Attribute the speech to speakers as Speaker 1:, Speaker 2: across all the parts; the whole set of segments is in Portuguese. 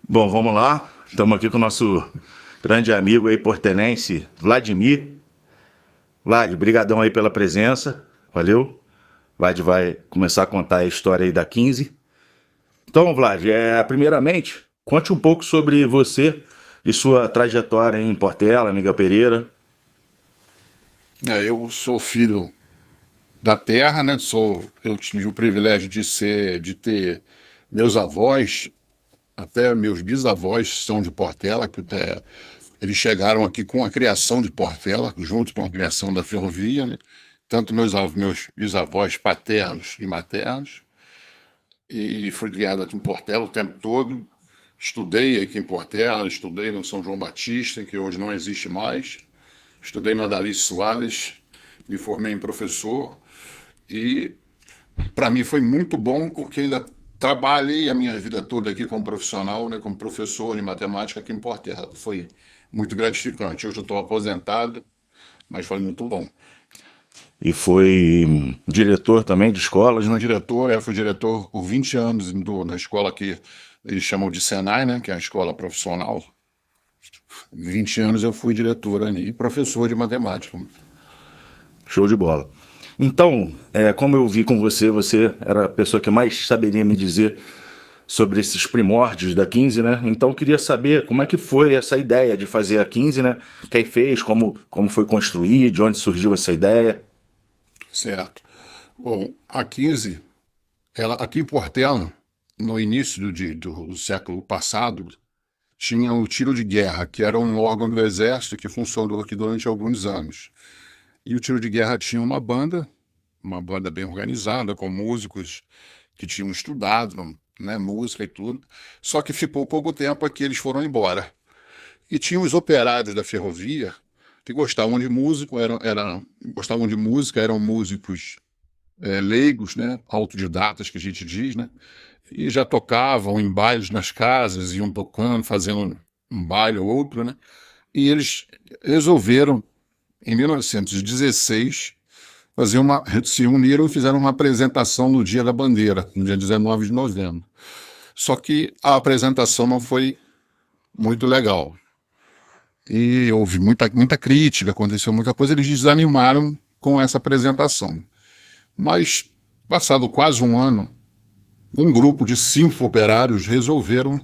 Speaker 1: Bom, vamos lá. Estamos aqui com o nosso grande amigo aí portelense, Vladimir. Vlad, brigadão aí pela presença. Valeu. Vlad vai começar a contar a história aí da 15. Então, Vlad, primeiramente, conte um pouco sobre você e sua trajetória em Portela, Miguel Pereira.
Speaker 2: Eu sou filho da terra, né? Eu tive o privilégio de ter meus avós, até meus bisavós são de Portela, eles chegaram aqui com a criação de Portela, junto com a criação da ferrovia, né? Tanto meus bisavós paternos e maternos, e fui criado aqui em Portela o tempo todo. Estudei aqui em Portela, estudei no São João Batista, que hoje não existe mais. Estudei na Dalice Soares, me formei em professor e para mim foi muito bom porque ainda trabalhei a minha vida toda aqui como profissional, né, como professor de matemática aqui em Portela. Foi muito gratificante. Hoje eu estou aposentado, mas foi muito bom.
Speaker 1: E foi diretor também de escolas, né?
Speaker 2: Fui diretor por 20 anos na escola que eles chamam de Senai, né, que é a escola profissional. 20 anos eu fui diretor ali e professor de matemática.
Speaker 1: Show de bola. Então, como eu vi com você, você era a pessoa que mais saberia me dizer sobre esses primórdios da 15, né? Então, eu queria saber como é que foi essa ideia de fazer a 15, né? Quem fez, como foi construído, de onde surgiu essa ideia.
Speaker 2: Certo. Bom, a 15, ela, aqui em Portela, no início do século passado, tinha o tiro de guerra, que era um órgão do Exército que funcionou aqui durante alguns anos. E o tiro de guerra tinha uma banda bem organizada, com músicos que tinham estudado, né, música e tudo. Só que ficou pouco tempo aqui, eles foram embora. E tinha os operários da ferrovia que gostavam de gostavam de música, eram músicos leigos, né, autodidatas, que a gente diz, né, e já tocavam em bailes nas casas, iam tocando, fazendo um baile ou outro, né, e eles resolveram, em 1916, se uniram e fizeram uma apresentação no Dia da Bandeira, no dia 19 de novembro. Só que a apresentação não foi muito legal. E houve muita crítica, aconteceu muita coisa, eles desanimaram com essa apresentação. Mas, passado quase um ano, um grupo de 5 operários resolveram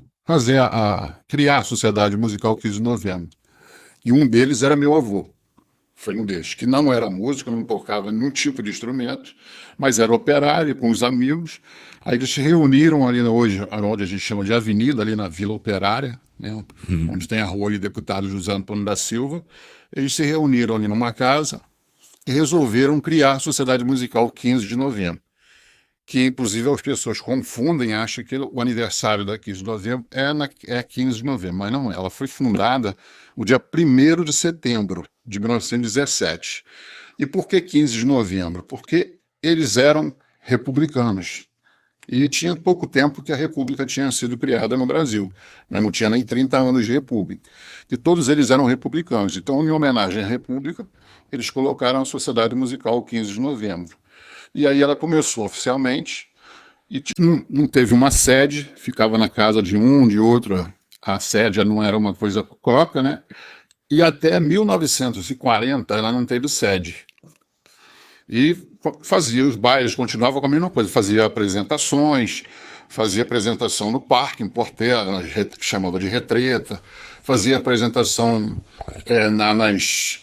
Speaker 2: criar a Sociedade Musical 15 de Novembro. E um deles era meu avô. Foi um deles, que não era músico, não tocava nenhum tipo de instrumento, mas era operário com os amigos. Aí eles se reuniram ali hoje, onde a gente chama de Avenida, ali na Vila Operária, né, onde tem a rua de deputado José Antônio da Silva. Eles se reuniram ali numa casa e resolveram criar a Sociedade Musical 15 de Novembro, que inclusive as pessoas confundem, acham que o aniversário da 15 de novembro é 15 de novembro, mas não é. Ela foi fundada no dia 1º de setembro de 1917. E por que 15 de novembro? Porque eles eram republicanos. E tinha pouco tempo que a República tinha sido criada no Brasil, né? Não tinha nem 30 anos de República. E todos eles eram republicanos. Então, em homenagem à República, eles colocaram a Sociedade Musical 15 de novembro. E aí ela começou oficialmente e não teve uma sede, ficava na casa de um, de outro. A sede já não era uma coisa coca, né? E até 1940 ela não teve sede. E fazia os bailes, continuava com a mesma coisa, fazia apresentação no parque, em Portela, que chamava de retreta, fazia apresentação nas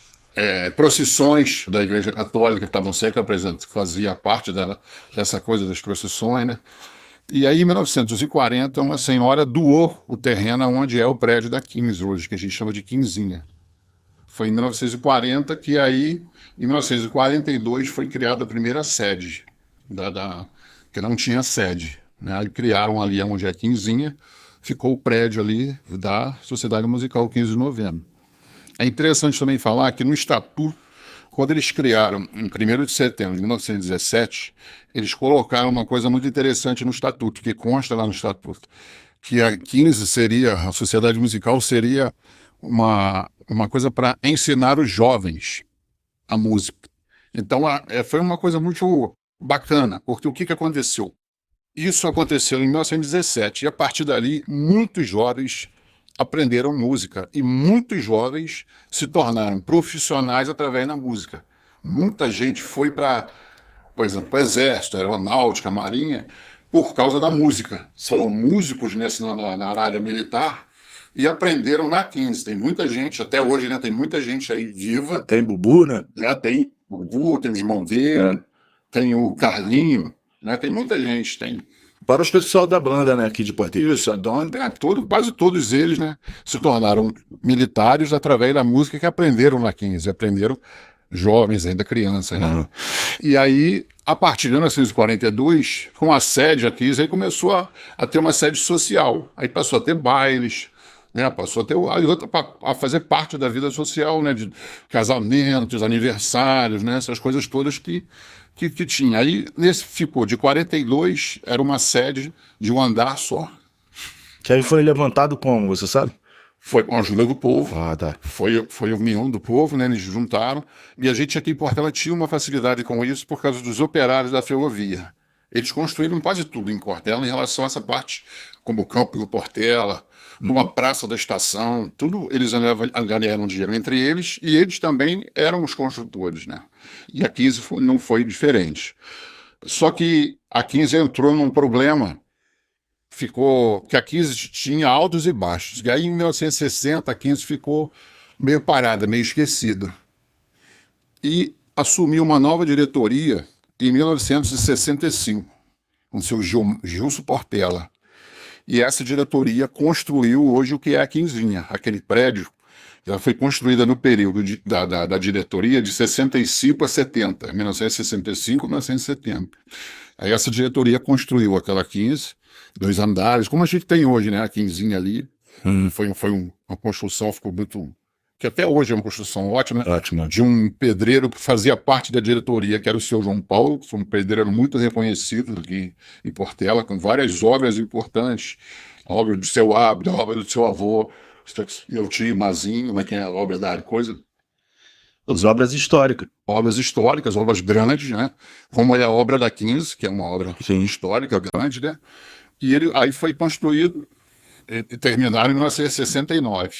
Speaker 2: procissões da Igreja Católica, que estavam sempre apresentando, fazia parte dessa coisa das procissões, né? E aí, em 1940, uma senhora doou o terreno onde é o prédio da 15 hoje, que a gente chama de Quinzinha. Foi em 1940 que aí, em 1942, foi criada a primeira sede, que não tinha sede, né? Aí criaram ali onde é a Quinzinha, ficou o prédio ali da Sociedade Musical 15 de Novembro. É interessante também falar que no Estatuto, quando eles criaram, em 1º de setembro de 1917, eles colocaram uma coisa muito interessante no Estatuto, que consta lá no Estatuto, que a Sociedade Musical seria uma coisa para ensinar os jovens a música. Então, foi uma coisa muito bacana, porque o que aconteceu? Isso aconteceu em 1917 e a partir dali muitos jovens aprenderam música e muitos jovens se tornaram profissionais através da música. Muita gente foi para, por exemplo, para o Exército, Aeronáutica, Marinha, por causa da música. São músicos na área militar e aprenderam na 15. Tem muita gente, até hoje, né? Tem muita gente aí viva.
Speaker 1: Tem Bubu, né?
Speaker 2: Já tem o Gugu, tem o Monteiro, tem o Carlinho, né? Tem muita gente, tem.
Speaker 1: Para os pessoal da banda, né, aqui de Porteiro.
Speaker 2: Isso, quase todos eles, né, se tornaram militares através da música que aprenderam na 15, aprenderam jovens, ainda crianças, né? E aí, a partir de 1942, com a sede a 15, aí começou a ter uma sede social, aí passou a ter bailes, né, passou a ter a fazer parte da vida social, né, de casamentos, aniversários, né, essas coisas todas que tinha. Aí ficou de 42, era uma sede de um andar só.
Speaker 1: Que aí foi levantado como, você sabe?
Speaker 2: Foi com a ajuda do povo.
Speaker 1: Ah, tá.
Speaker 2: Foi a união do povo, né? Eles juntaram. E a gente aqui em Portela tinha uma facilidade com isso por causa dos operários da ferrovia. Eles construíram quase tudo em Portela em relação a essa parte, como o Campo do Portela, uma praça da estação, tudo eles ganharam dinheiro entre eles e eles também eram os construtores, né? E a 15 não foi diferente. Só que a 15 entrou num problema, que a 15 tinha altos e baixos. E aí em 1960 a 15 ficou meio parada, meio esquecida. E assumiu uma nova diretoria em 1965, com o seu Gilson Portela. E essa diretoria construiu hoje o que é a Quinzinha, aquele prédio. Ela foi construída no período da diretoria de 65 a 70, 1965 a 1970. Aí essa diretoria construiu aquela 15, 2 andares, como a gente tem hoje, né? A Quinzinha ali. Foi uma construção, ficou muito... que até hoje é uma construção ótima, né?
Speaker 1: Ótimo.
Speaker 2: De um pedreiro que fazia parte da diretoria, que era o seu João Paulo, que foi um pedreiro muito reconhecido aqui em Portela, com várias obras importantes. A obra do seu Abdo, a obra do seu avô, meu tio Mazinho, que é a obra da coisa.
Speaker 1: As obras históricas.
Speaker 2: Obras históricas, obras grandes, né? Como é a obra da 15, que é uma obra histórica grande, né? E ele aí foi construído e terminaram em 1969.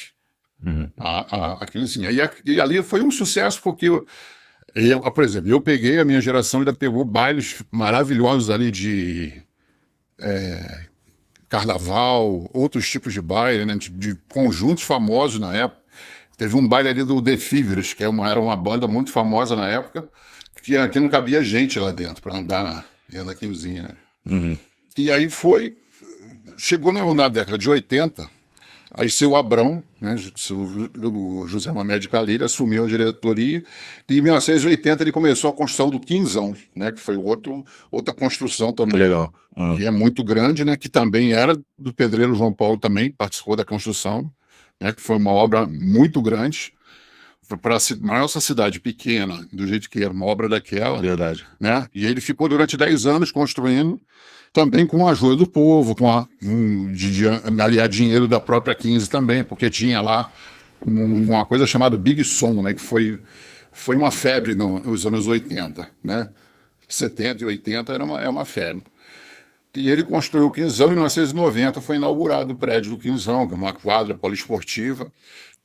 Speaker 2: A 15. E ali foi um sucesso porque, por exemplo, eu peguei, a minha geração ainda pegou bailes maravilhosos ali de carnaval, outros tipos de baile, né, de conjuntos famosos na época. Teve um baile ali do The Fevers, que era uma banda muito famosa na época, que não cabia gente lá dentro para andar dentro da 15, né? E aí chegou na década de 80, aí seu Abrão, né, o José Mamed Calil, assumiu a diretoria, e em 1980 ele começou a construção do Quinzão, né, que foi outra construção também.
Speaker 1: Legal.
Speaker 2: Que é muito grande, né, que também era do pedreiro João Paulo, também participou da construção, né, que foi uma obra muito grande, para essa cidade pequena, do jeito que era uma obra daquela.
Speaker 1: Verdade.
Speaker 2: Né, e ele ficou durante 10 anos construindo, também com a ajuda do povo, de aliar dinheiro da própria 15 também, porque tinha lá uma coisa chamada Big Som, né, que foi uma febre nos anos 80, né? 70 e 80 é uma febre. E ele construiu o Quinzão, em 1990 foi inaugurado o prédio do Quinzão, que é uma quadra poliesportiva,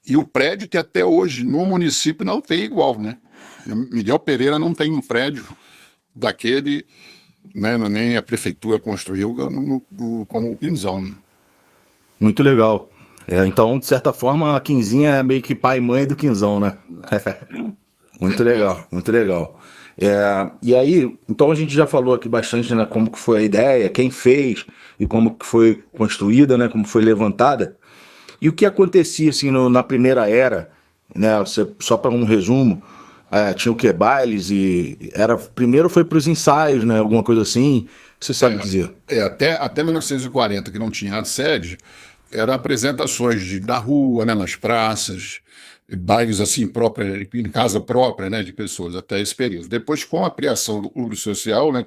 Speaker 2: e o prédio que até hoje no município não tem igual, né? Miguel Pereira não tem um prédio daquele, né, nem a prefeitura construiu como o Quinzão. Né?
Speaker 1: Muito legal. Então, de certa forma, a Quinzinha é meio que pai e mãe do Quinzão, né? Muito legal, muito legal. E aí, então a gente já falou aqui bastante, né, como que foi a ideia, quem fez e como que foi construída, né, como foi levantada. E o que acontecia assim na primeira era, né, só para um resumo, tinha o que? Bailes e primeiro foi para os ensaios, né, alguma coisa assim, você sabe dizer?
Speaker 2: Até 1940, que não tinha sede, eram apresentações da rua, né, nas praças, bailes assim em casa própria, né, de pessoas até esse período. Depois, com a criação do Clube Social, né,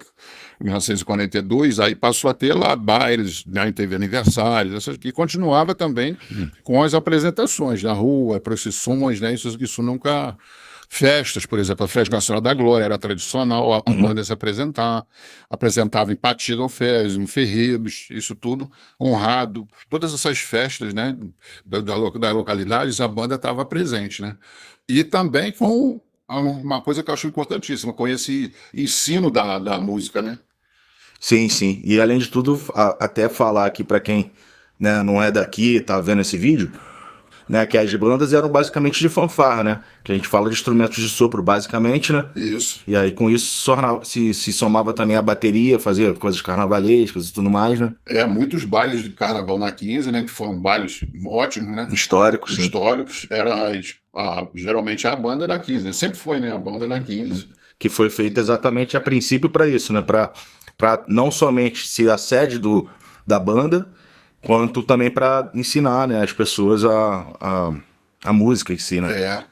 Speaker 2: em 1942, aí passou a ter lá bailes, né, teve aniversários, e continuava também com as apresentações na rua, procissões, né, isso nunca Festas, por exemplo, a Festa Nacional da Glória era tradicional, a banda se apresentava em Patida Alferes, em Ferreiros, isso tudo honrado. Todas essas festas, né, da localidade, a banda estava presente, né? E também com uma coisa que eu acho importantíssima, com esse ensino da música, né?
Speaker 1: Sim, sim. E além de tudo, até falar aqui para quem, né, não é daqui, tá vendo esse vídeo, né, que as bandas eram basicamente de fanfarra, né? Que a gente fala de instrumentos de sopro, basicamente, né?
Speaker 2: Isso.
Speaker 1: E aí com isso se somava também a bateria, fazia coisas carnavalescas e tudo mais, né?
Speaker 2: Muitos bailes de carnaval na 15, né, que foram bailes ótimos, né?
Speaker 1: Históricos, sim.
Speaker 2: Históricos, geralmente a banda da 15, né? Sempre foi, né, a banda da 15.
Speaker 1: Que foi feita exatamente a princípio para isso, né? Para não somente ser a sede da banda, quanto também para ensinar, né, as pessoas a música em si, né?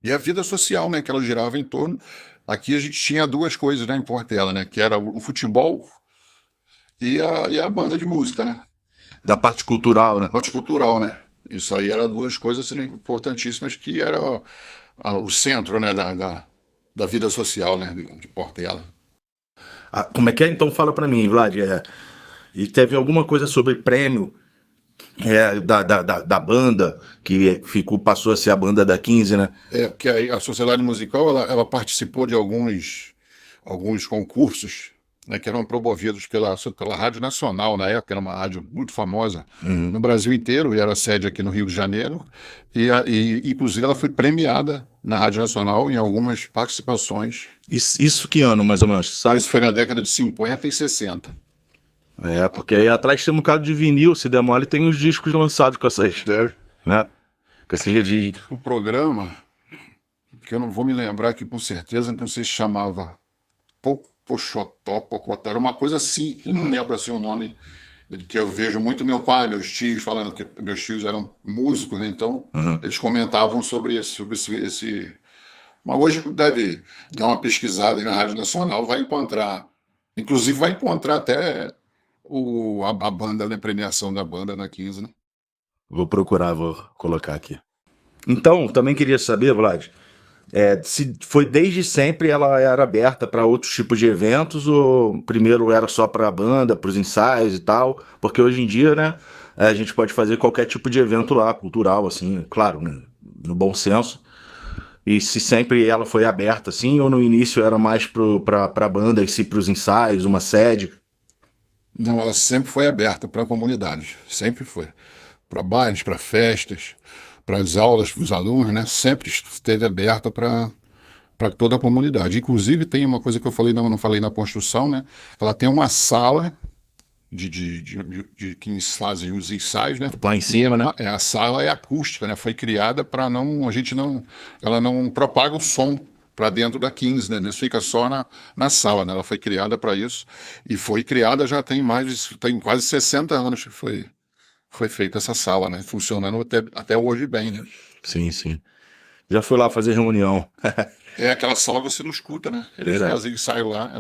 Speaker 2: E a vida social, né, que ela girava em torno. Aqui a gente tinha duas coisas, né, em Portela, né, que era o futebol e a banda de música, né?
Speaker 1: Da parte cultural, né?
Speaker 2: Horticultural, né? Isso aí eram duas coisas assim, importantíssimas que era o centro, né, da vida social, né, de Portela.
Speaker 1: Como é que é? Então fala para mim, Vlad. E teve alguma coisa sobre prêmio da banda, que passou a ser a banda da 15, né?
Speaker 2: Porque aí a Sociedade Musical ela participou de alguns concursos, né, que eram promovidos pela Rádio Nacional, na época, era uma rádio muito famosa no Brasil inteiro, e era sede aqui no Rio de Janeiro, inclusive ela foi premiada na Rádio Nacional em algumas participações.
Speaker 1: Isso que ano, mais ou menos, sabe?
Speaker 2: Isso foi na década de 50 e 60.
Speaker 1: Porque aí atrás tem um bocado de vinil, se der mole, tem os discos lançados com essas, né? Com esse de...
Speaker 2: O programa, que eu não vou me lembrar que com certeza, não sei se chamava Pochotó, Pocotó, era uma coisa assim, eu não lembro assim o nome, que eu vejo muito meu pai, meus tios falando, que meus tios eram músicos, né? Então eles comentavam sobre esse. Mas hoje deve dar uma pesquisada aí na Rádio Nacional, vai encontrar, inclusive vai encontrar até a banda, né, premiação da banda na 15, né?
Speaker 1: Vou procurar, vou colocar aqui. Então, também queria saber, Vlad, se foi desde sempre ela era aberta para outros tipos de eventos ou primeiro era só para a banda, para os ensaios e tal? Porque hoje em dia, né, a gente pode fazer qualquer tipo de evento lá, cultural, assim, claro, né, no bom senso. E se sempre ela foi aberta, assim, ou no início era mais para a banda e se para os ensaios, uma sede?
Speaker 2: Não, ela sempre foi aberta para a comunidade, sempre foi. Para bailes, para festas, para as aulas, para os alunos, né? Sempre esteve aberta para toda a comunidade. Inclusive, tem uma coisa que eu falei, não falei na construção, né? Ela tem uma sala de que fazem os ensaios, né?
Speaker 1: Lá em cima, né?
Speaker 2: A sala é acústica, né? Foi criada para ela não propaga o som para dentro da 15, né? Isso fica só na sala, né? Ela foi criada para isso e foi criada já tem quase 60 anos que foi feita essa sala, né? Funcionando até hoje bem, né?
Speaker 1: Sim, sim. Já fui lá fazer reunião.
Speaker 2: Aquela sala você não escuta, né? Eles fazem ensaio lá,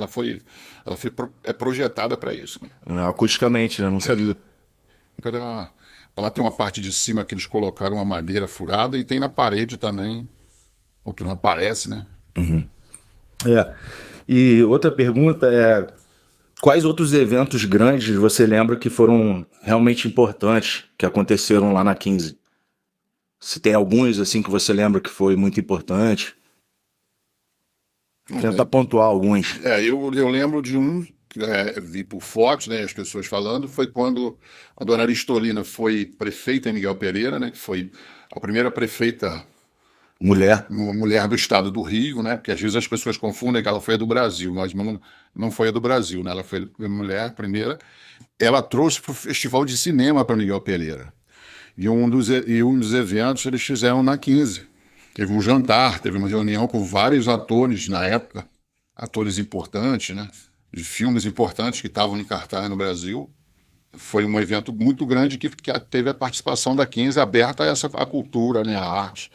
Speaker 2: é projetada para isso, né?
Speaker 1: Acusticamente, né? Não sei.
Speaker 2: Lá tem uma parte de cima que eles colocaram uma madeira furada e tem na parede também, o que não aparece, né?
Speaker 1: E outra pergunta quais outros eventos grandes você lembra que foram realmente importantes, que aconteceram lá na 15? Se tem alguns assim que você lembra que foi muito importante? Tenta pontuar alguns.
Speaker 2: Eu lembro de um, vi por fotos, né, as pessoas falando, foi quando a dona Aristolina foi prefeita em Miguel Pereira, né, que foi a primeira prefeita
Speaker 1: Mulher.
Speaker 2: mulher do estado do Rio, né, porque às vezes as pessoas confundem que ela foi a do Brasil, mas não foi a do Brasil, né, ela foi a mulher primeira. Ela trouxe para o Festival de Cinema para Miguel Pereira. E um dos eventos eles fizeram na 15. Teve um jantar, teve uma reunião com vários atores na época, atores importantes, né, de filmes importantes que estavam em cartaz no Brasil. Foi um evento muito grande que teve a participação da 15 aberta a cultura, né, a arte.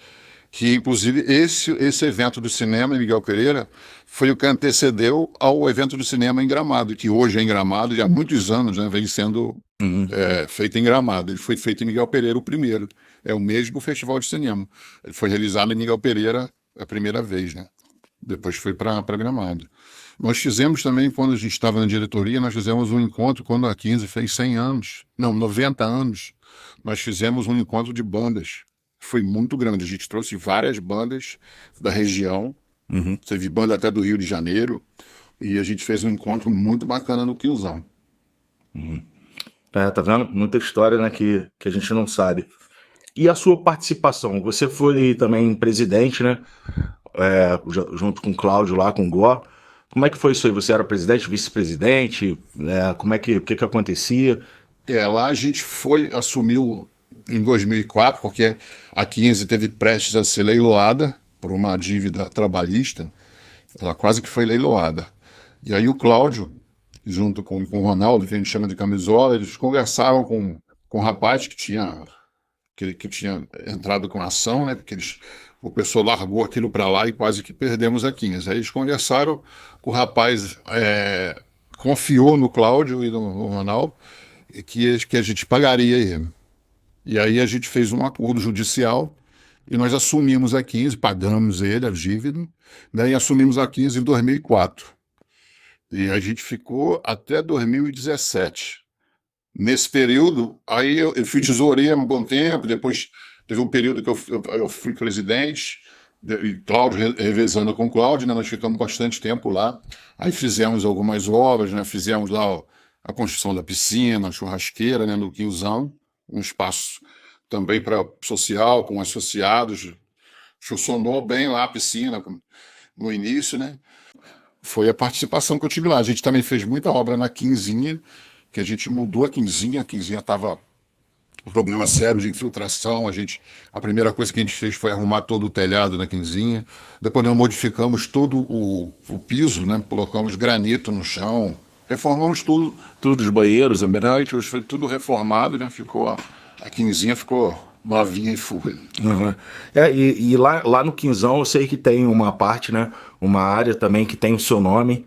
Speaker 2: Que, inclusive, esse evento do cinema em Miguel Pereira foi o que antecedeu ao evento do cinema em Gramado, que hoje é em Gramado e há muitos anos, né, vem sendo feito em Gramado. Ele foi feito em Miguel Pereira o primeiro. É o mesmo festival de cinema. Ele foi realizado em Miguel Pereira a primeira vez, né? Depois foi para Gramado. Nós fizemos também, quando a gente estava na diretoria, nós fizemos um encontro quando a 15 fez 100 anos, não, 90 anos. Nós fizemos um encontro de bandas. Foi muito grande. A gente trouxe várias bandas da região. Teve banda até do Rio de Janeiro. E a gente fez um encontro muito bacana no Quinzão.
Speaker 1: Tá vendo? Muita história, né, que a gente não sabe. E a sua participação? Você foi também presidente, né? Junto com o Cláudio lá, com o Gó. Como é que foi isso aí? Você era presidente, vice-presidente? Como é que, o que acontecia?
Speaker 2: Lá a gente assumiu em 2004, porque a 15 teve prestes a ser leiloada por uma dívida trabalhista. Ela quase que foi leiloada. E aí o Cláudio, junto com o Ronaldo, que a gente chama de camisola, eles conversavam com o rapaz que tinha entrado com a ação, né? Porque o pessoal largou aquilo para lá e quase que perdemos a 15. Aí eles conversaram, o rapaz confiou no Cláudio e no Ronaldo que a gente pagaria ele. E aí a gente fez um acordo judicial e nós assumimos a 15, pagamos ele, a dívida, né, e assumimos a 15 em 2004. E a gente ficou até 2017. Nesse período, aí eu fui tesoureiro um bom tempo, depois teve um período que eu fui presidente, e Cláudio revezando com o Cláudio, né, nós ficamos bastante tempo lá. Aí fizemos algumas obras, né, fizemos lá a construção da piscina, a churrasqueira, né, no Quinzão, um espaço também para social, com associados. Funcionou bem lá a piscina no início, né? Foi a participação que eu tive lá. A gente também fez muita obra na Quinzinha, que a gente mudou a 15 estava um problema sério de infiltração. A primeira coisa que a gente fez foi arrumar todo o telhado na 15. Depois nós modificamos todo o piso, né? Colocamos granito no chão, reformamos tudo os banheiros, ambientes, foi tudo reformado, né? A 15 ficou novinha e full.
Speaker 1: E lá no Quinzão eu sei que tem uma parte, né? Uma área também que tem o seu nome.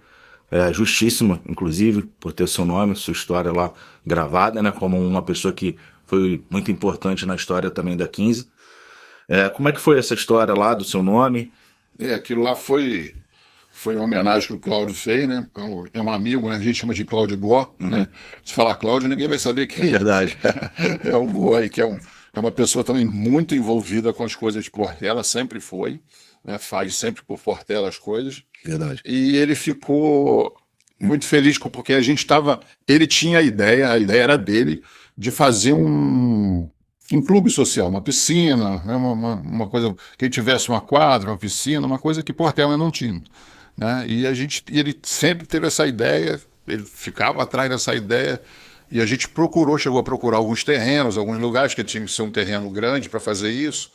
Speaker 1: Justíssima, inclusive, por ter seu nome, sua história lá gravada, né? Como uma pessoa que foi muito importante na história também da 15. Como é que foi essa história lá do seu nome?
Speaker 2: Aquilo lá foi uma homenagem que o Cláudio fez, né? É um amigo, né? A gente chama de Cláudio Gó, né? Se falar Cláudio, ninguém vai saber quem é.
Speaker 1: Verdade.
Speaker 2: É o Gó aí, que é uma pessoa também muito envolvida com as coisas de Portela, sempre foi, né? Faz sempre por Portela as coisas.
Speaker 1: Verdade.
Speaker 2: E ele ficou muito feliz porque ele tinha a ideia era dele, de fazer um clube social, uma piscina, né, uma coisa que tivesse uma quadra, uma piscina, uma coisa que Portela não tinha, né? E ele sempre teve essa ideia, ele ficava atrás dessa ideia, e a gente chegou a procurar alguns terrenos, alguns lugares que tinha que ser um terreno grande para fazer isso,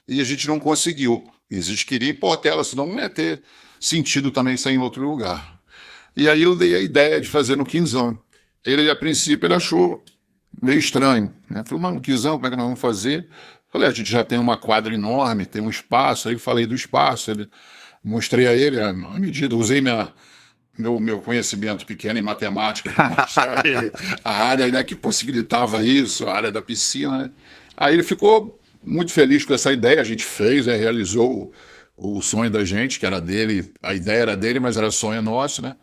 Speaker 2: e a gente não conseguiu. E a gente queria em Portela, senão não ia ter sentido também sair em outro lugar. E aí eu dei a ideia de fazer no Quinzão. A princípio, ele achou meio estranho, né? Falei, mano, Quinzão, como é que nós vamos fazer? Falei, a gente já tem uma quadra enorme, tem um espaço. Aí eu falei do espaço, mostrei a ele a medida, usei meu conhecimento pequeno em matemática, a área, né, que possibilitava isso, a área da piscina, né? Aí ele ficou muito feliz com essa ideia, a gente fez, realizou o sonho da gente, que era dele, a ideia era dele, mas era sonho nosso, né?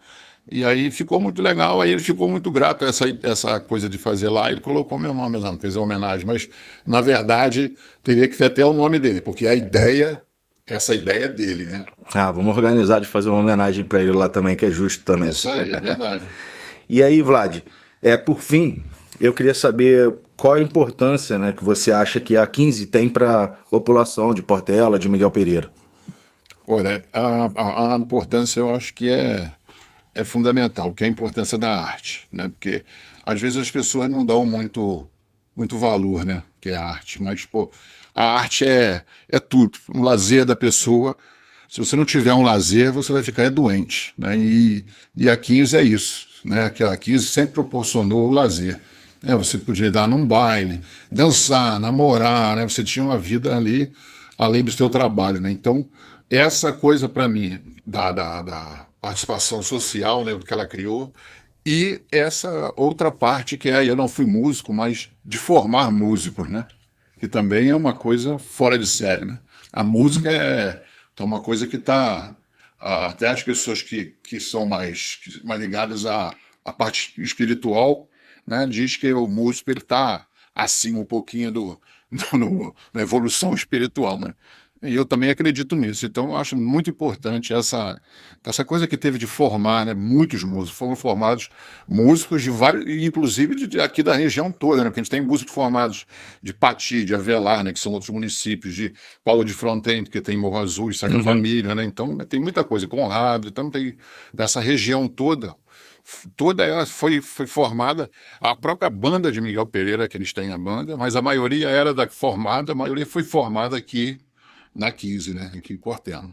Speaker 2: E aí ficou muito legal, aí ele ficou muito grato a essa coisa de fazer lá, ele colocou meu nome lá, fez a homenagem, mas na verdade teria que ter até o nome dele, porque essa ideia é dele, né?
Speaker 1: Vamos organizar de fazer uma homenagem para ele lá também, que é justo também.
Speaker 2: Isso aí, é verdade.
Speaker 1: E aí, Vlad, por fim, eu queria saber qual a importância, né, que você acha que a 15 tem para a população de Portela, de Miguel Pereira.
Speaker 2: Olha, a importância eu acho que é fundamental, que é a importância da arte, né? Porque às vezes as pessoas não dão muito valor, né? Que é a arte, mas pô, a arte é tudo, um lazer da pessoa. Se você não tiver um lazer, você vai ficar doente, né? E a 15 é isso, né? Que a 15 sempre proporcionou o lazer. Você podia dar num baile, dançar, namorar, né? Você tinha uma vida ali além do seu trabalho, né? Então essa coisa para mim da participação social, né, que ela criou, e essa outra parte que eu não fui músico, mas de formar músicos, né, que também é uma coisa fora de série, né? A música Então, uma coisa que está. Até as pessoas que são mais ligadas à parte espiritual, né, diz que o músico está acima um pouquinho na evolução espiritual, né? E eu também acredito nisso. Então, eu acho muito importante essa coisa que teve de formar, né? Muitos músicos foram formados, músicos de vários, inclusive aqui da região toda, né? Porque a gente tem músicos formados de Pati, de Avelar, né? Que são outros municípios, de Paulo de Fronten, que tem Morro Azul, Santa Família, né? Então, tem muita coisa, Conrado, então tem dessa região toda ela foi formada, a própria banda de Miguel Pereira, que eles têm a banda, mas a maioria a maioria foi formada aqui na 15, né? Aqui em Portela.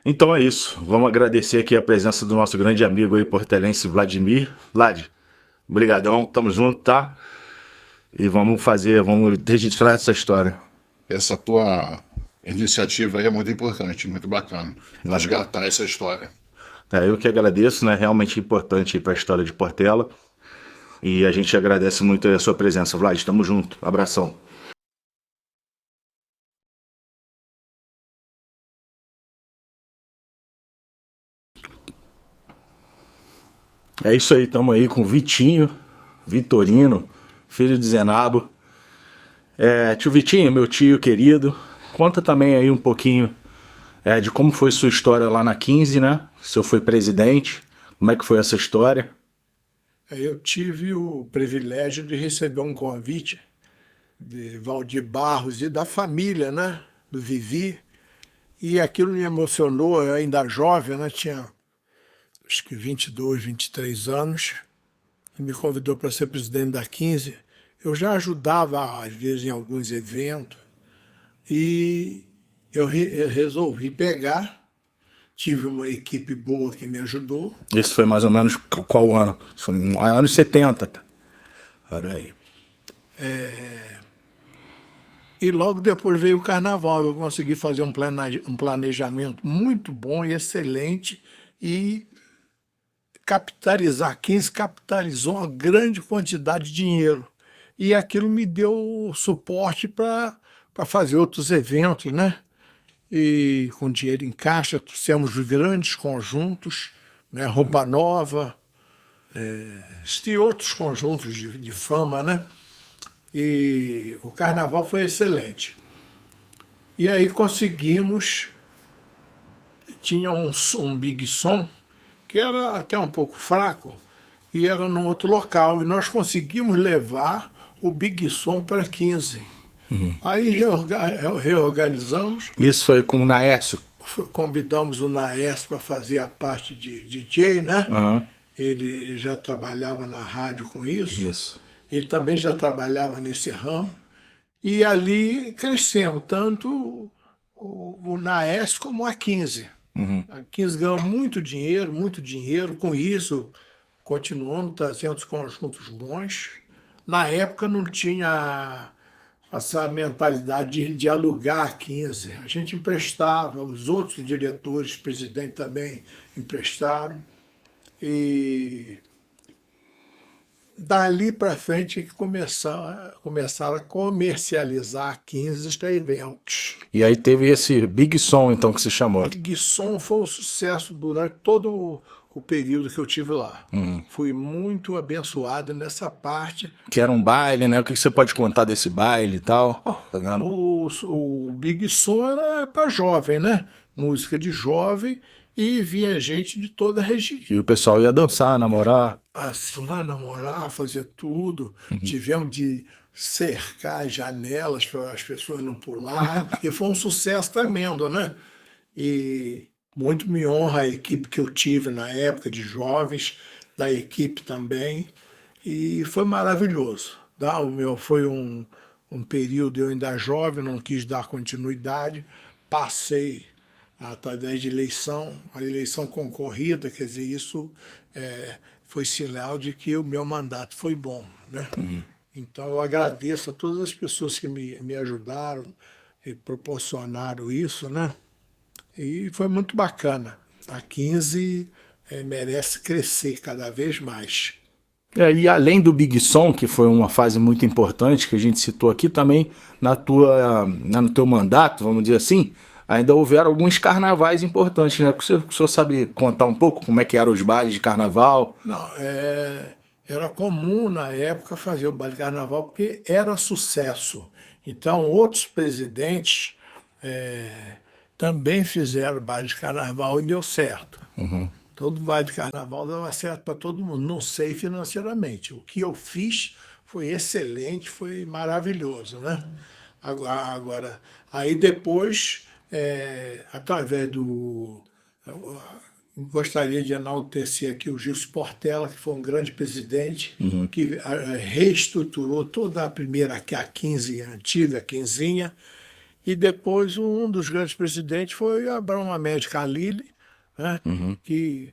Speaker 1: Então é isso. Vamos agradecer aqui a presença do nosso grande amigo aí, portelense, Vladimir. Vlad, brigadão, tamo junto, tá? E vamos registrar essa história.
Speaker 2: Essa tua iniciativa aí é muito importante, muito bacana. Resgatar essa história.
Speaker 1: Eu que agradeço, né? Realmente importante para a história de Portela. E a gente agradece muito a sua presença, Vlad. Tamo junto. Abração. É isso aí, estamos aí com o Vitorino, filho de Zenabo. Tio Vitinho, meu tio querido, conta também aí um pouquinho de como foi sua história lá na 15, né? O senhor foi presidente, como é que foi essa história?
Speaker 3: Eu tive o privilégio de receber um convite de Valdir Barros e da família, né? Do Vivi, e aquilo me emocionou, eu ainda jovem, né? Tinha acho que 22, 23 anos, e me convidou para ser presidente da 15. Eu já ajudava, às vezes, em alguns eventos, e eu resolvi pegar. Tive uma equipe boa que me ajudou.
Speaker 1: Isso foi mais ou menos qual ano? Foi nos anos 70. Olha aí.
Speaker 3: E logo depois veio o Carnaval. Eu consegui fazer um planejamento muito bom e excelente, e capitalizar. 15 capitalizou uma grande quantidade de dinheiro. E aquilo me deu suporte para fazer outros eventos, né? E com dinheiro em caixa, trouxemos grandes conjuntos, né? Roupa Nova, e outros conjuntos de fama, né? E o Carnaval foi excelente. E aí conseguimos, tinha um Big Som, que era até um pouco fraco, e era num outro local, e nós conseguimos levar o Big Som para 15. Aí reorganizamos.
Speaker 1: Isso foi com o Naércio?
Speaker 3: Convidamos o Naércio para fazer a parte de DJ, né?
Speaker 1: Uhum.
Speaker 3: Ele já trabalhava na rádio com isso.
Speaker 1: Isso.
Speaker 3: Ele também já trabalhava nesse ramo. E ali crescemos, tanto o Naércio como a 15. A 15 ganhou muito dinheiro. Com isso, continuamos trazendo os conjuntos bons. Na época não tinha essa mentalidade de alugar 15. A gente emprestava, os outros diretores, presidente também emprestaram. E dali para frente que começaram a comercializar 15 eventos.
Speaker 1: E aí teve esse Big Som, então, que se chamou.
Speaker 3: Big Som foi um sucesso durante todo o período que eu tive lá. Fui muito abençoado nessa parte.
Speaker 1: Que era um baile, né? O que você pode contar desse baile e tal?
Speaker 3: O Big Som era para jovem, né? Música de jovem, e vinha gente de toda a região.
Speaker 1: E o pessoal ia dançar, namorar.
Speaker 3: Assim, lá namorar, fazer tudo. Tivemos de cercar as janelas para as pessoas não pular, porque foi um sucesso tremendo, né? E muito me honra a equipe que eu tive na época de jovens, da equipe também, e foi maravilhoso. Tá? Foi um período, eu ainda jovem, não quis dar continuidade, passei através de eleição, a eleição concorrida, quer dizer, isso foi sinal de que o meu mandato foi bom, né? Então eu agradeço a todas as pessoas que me ajudaram e proporcionaram isso, né? E foi muito bacana. A 15 merece crescer cada vez mais.
Speaker 1: E além do Big Som, que foi uma fase muito importante que a gente citou aqui, também no teu mandato, vamos dizer assim, ainda houveram alguns carnavais importantes, né? O senhor sabe contar um pouco como é que eram os bailes de carnaval?
Speaker 3: Não, era comum na época fazer o baile de carnaval porque era sucesso. Então, outros presidentes também fizeram baile de carnaval e deu certo. Todo baile de carnaval dava certo para todo mundo. Não sei financeiramente. O que eu fiz foi excelente, foi maravilhoso, né? Agora, aí depois, através do... Gostaria de enaltecer aqui o Gilson Portela, que foi um grande presidente, que reestruturou toda a primeira, a 15 antiga, a quinzinha, e depois um dos grandes presidentes foi Abrão Amédio Khalili, né, que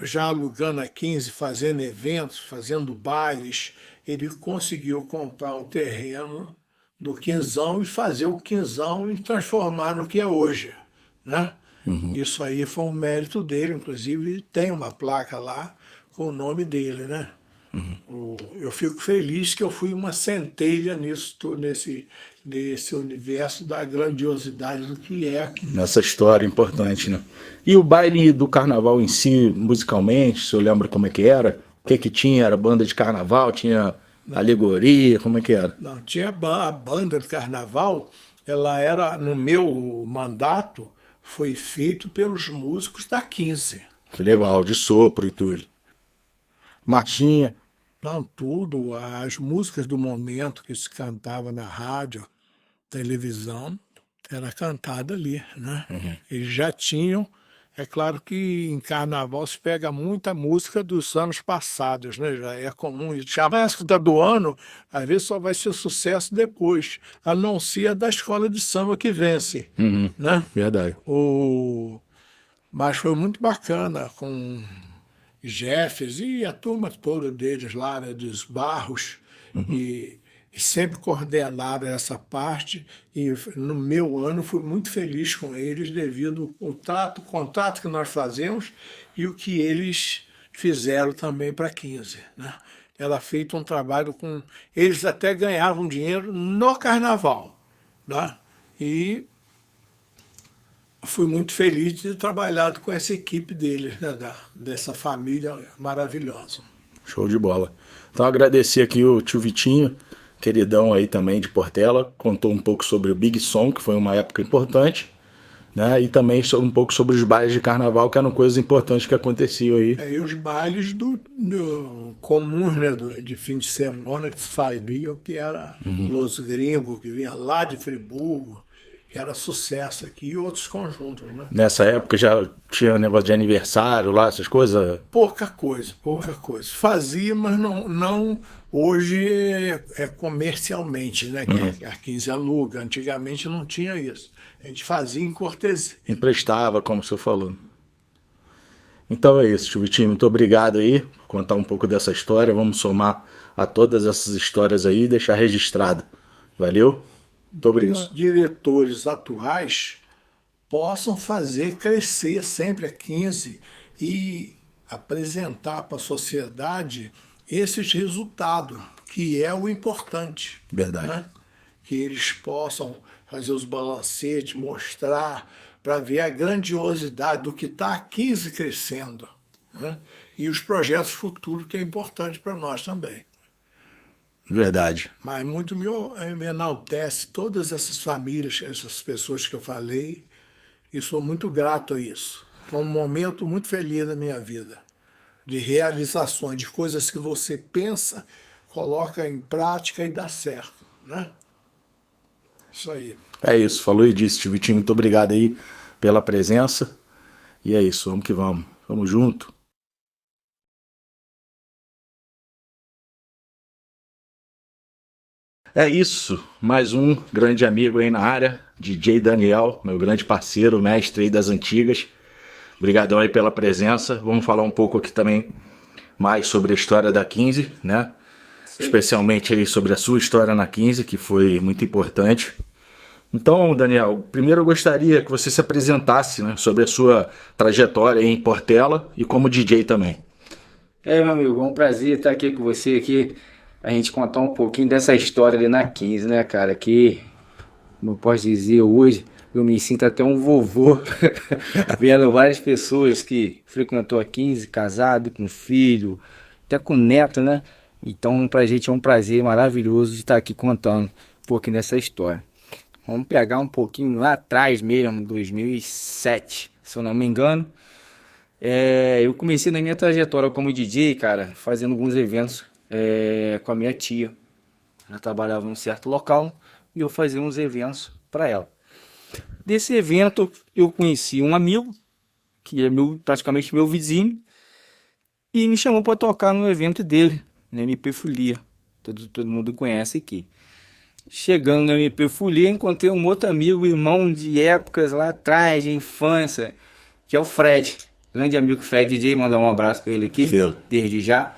Speaker 3: já alugando a 15, fazendo eventos, fazendo bailes, ele conseguiu comprar um terreno do Quinzão e fazer o Quinzão e transformar no que é hoje, né? Isso aí foi um mérito dele, inclusive tem uma placa lá com o nome dele, né? Eu fico feliz que eu fui uma centelha nisso, nesse universo da grandiosidade do que é aqui.
Speaker 1: Nessa história importante, né? E o baile do carnaval em si, musicalmente, o senhor lembra como é que era? O que que tinha? Era banda de carnaval? Tinha alegoria? Como é que era?
Speaker 3: Não, tinha a banda de carnaval, ela era, no meu mandato, foi feito pelos músicos da 15.
Speaker 1: Que legal, de sopro e tudo. Marchinha.
Speaker 3: Não, tudo, as músicas do momento que se cantava na rádio, televisão, era cantada ali, né? Eles já tinham, é claro que em carnaval se pega muita música dos anos passados, né? Já é comum, já a música do ano, às vezes só vai ser sucesso depois, a não ser a da escola de samba que vence, né?
Speaker 1: Verdade.
Speaker 3: Mas foi muito bacana com Jeffers e a turma toda deles lá, né, dos Barros, e sempre coordenaram essa parte, e no meu ano fui muito feliz com eles devido ao contato que nós fazemos e o que eles fizeram também para 15, né? Era feito um trabalho com... Eles até ganhavam dinheiro no carnaval, né? E fui muito feliz de ter trabalhado com essa equipe deles, né, dessa família maravilhosa.
Speaker 1: Show de bola. Então agradecer aqui o tio Vitinho, queridão aí também de Portela, contou um pouco sobre o Big Som, que foi uma época importante, né? E também um pouco sobre os bailes de carnaval, que eram coisas importantes que aconteciam aí.
Speaker 3: E os bailes comuns, né, de fim de semana, que sabiam que era Los Gringos, que vinha lá de Friburgo, que era sucesso aqui, e outros conjuntos, né?
Speaker 1: Nessa época já tinha negócio de aniversário lá, essas coisas?
Speaker 3: Pouca coisa, pouca coisa. Fazia, mas não hoje é comercialmente, né? Que a 15 aluga. Antigamente não tinha isso. A gente fazia em cortesia.
Speaker 1: Emprestava, como o senhor falou. Então é isso, tio Vitinho. Muito obrigado aí por contar um pouco dessa história. Vamos somar a todas essas histórias aí e deixar registrado. Valeu? Muito obrigado.
Speaker 3: Os diretores atuais possam fazer crescer sempre a 15 e apresentar para a sociedade esses resultados, que é o importante.
Speaker 1: Verdade.
Speaker 3: Né? Que eles possam fazer os balancetes, mostrar, para ver a grandiosidade do que está a 15 crescendo. Né? E os projetos futuros, que é importante para nós também.
Speaker 1: Verdade.
Speaker 3: Mas muito me enaltece todas essas famílias, essas pessoas que eu falei, e sou muito grato a isso. Foi um momento muito feliz da minha vida, de realizações, de coisas que você pensa, coloca em prática e dá certo, né? Isso aí.
Speaker 1: É isso, falou e disse, tio Vitinho. Muito obrigado aí pela presença. E é isso, vamos que vamos. Vamos junto. É isso, mais um grande amigo aí na área, DJ Daniel, meu grande parceiro, mestre aí das antigas. Obrigadão aí pela presença. Vamos falar um pouco aqui também mais sobre a história da 15, né? Sim. Especialmente aí sobre a sua história na 15, que foi muito importante. Então, Daniel, primeiro eu gostaria que você se apresentasse, né, sobre a sua trajetória aí em Portela e como DJ também.
Speaker 4: Meu amigo, é um prazer estar aqui com você aqui. A gente contar um pouquinho dessa história ali na 15, né, cara? Que, como eu posso dizer hoje, Eu me sinto até um vovô, vendo várias pessoas que frequentou a 15, casado, com filho, até com neto, né? Então, pra gente é um prazer maravilhoso de estar aqui contando um pouquinho dessa história. Vamos pegar um pouquinho lá atrás mesmo, 2007, se eu não me engano. Eu comecei na minha trajetória como DJ, cara, fazendo alguns eventos com a minha tia. Ela trabalhava num certo local e eu fazia uns eventos para ela. Desse evento eu conheci um amigo, que é praticamente meu vizinho, e me chamou para tocar no evento dele, na MP Folia. Todo mundo conhece aqui. Chegando na MP Folia, encontrei um outro amigo, irmão de épocas lá atrás, de infância, que é o Fred. Grande amigo Fred DJ, mandar um abraço para ele aqui, desde já.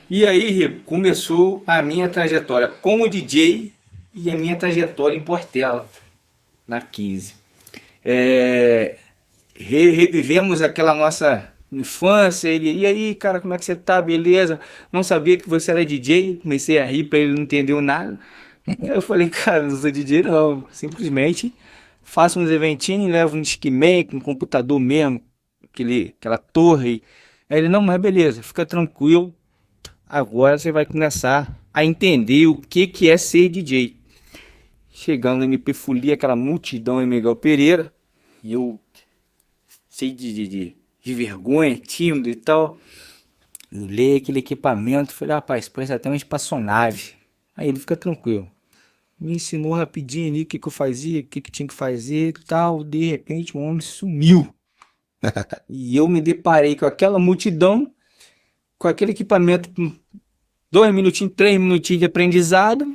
Speaker 4: E aí começou a minha trajetória como DJ e a minha trajetória em Portela, na 15. Revivemos aquela nossa infância. E aí, cara, como é que você tá? Beleza? Não sabia que você era DJ. Comecei a rir pra ele, não entendeu nada. Aí eu falei, cara, não sou DJ não. Simplesmente faço uns eventinhos, levo um Discman com um computador mesmo, aquela torre. Aí ele, não, mas beleza, fica tranquilo. Agora você vai começar a entender o que é ser DJ. Chegando na MP Folia, aquela multidão em Miguel Pereira, e eu, cheio de vergonha, tímido e tal, eu olhei aquele equipamento, falei, rapaz, parece até uma espaçonave. Aí ele, fica tranquilo. Me ensinou rapidinho ali o que eu fazia, o que tinha que fazer e tal. De repente o homem sumiu. E eu me deparei com aquela multidão, com aquele equipamento, 2 minutinhos, 3 minutinhos de aprendizado,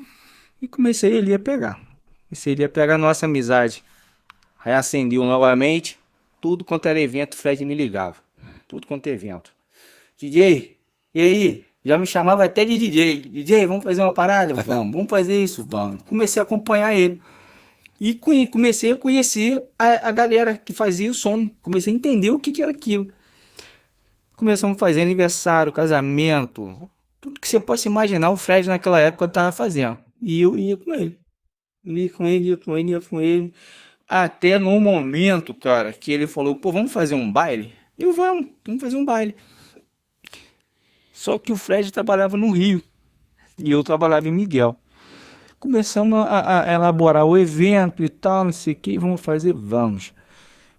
Speaker 4: e comecei ali a pegar. A nossa amizade. Reacendeu novamente, tudo quanto era evento, o Fred me ligava. Tudo quanto é evento. DJ, e aí? Já me chamava até de DJ. DJ, vamos fazer uma parada? Vamos fazer isso, vamos. Comecei a acompanhar ele. E comecei a conhecer a galera que fazia o som. Comecei a entender o que era aquilo. Começamos a fazer aniversário, casamento, tudo que você possa imaginar, o Fred naquela época estava fazendo. E eu ia com ele. Ia com ele. Até no momento, cara, que ele falou, pô, vamos fazer um baile? Vamos fazer um baile. Só que o Fred trabalhava no Rio e eu trabalhava em Miguel. Começamos a elaborar o evento e tal, não sei o que, vamos.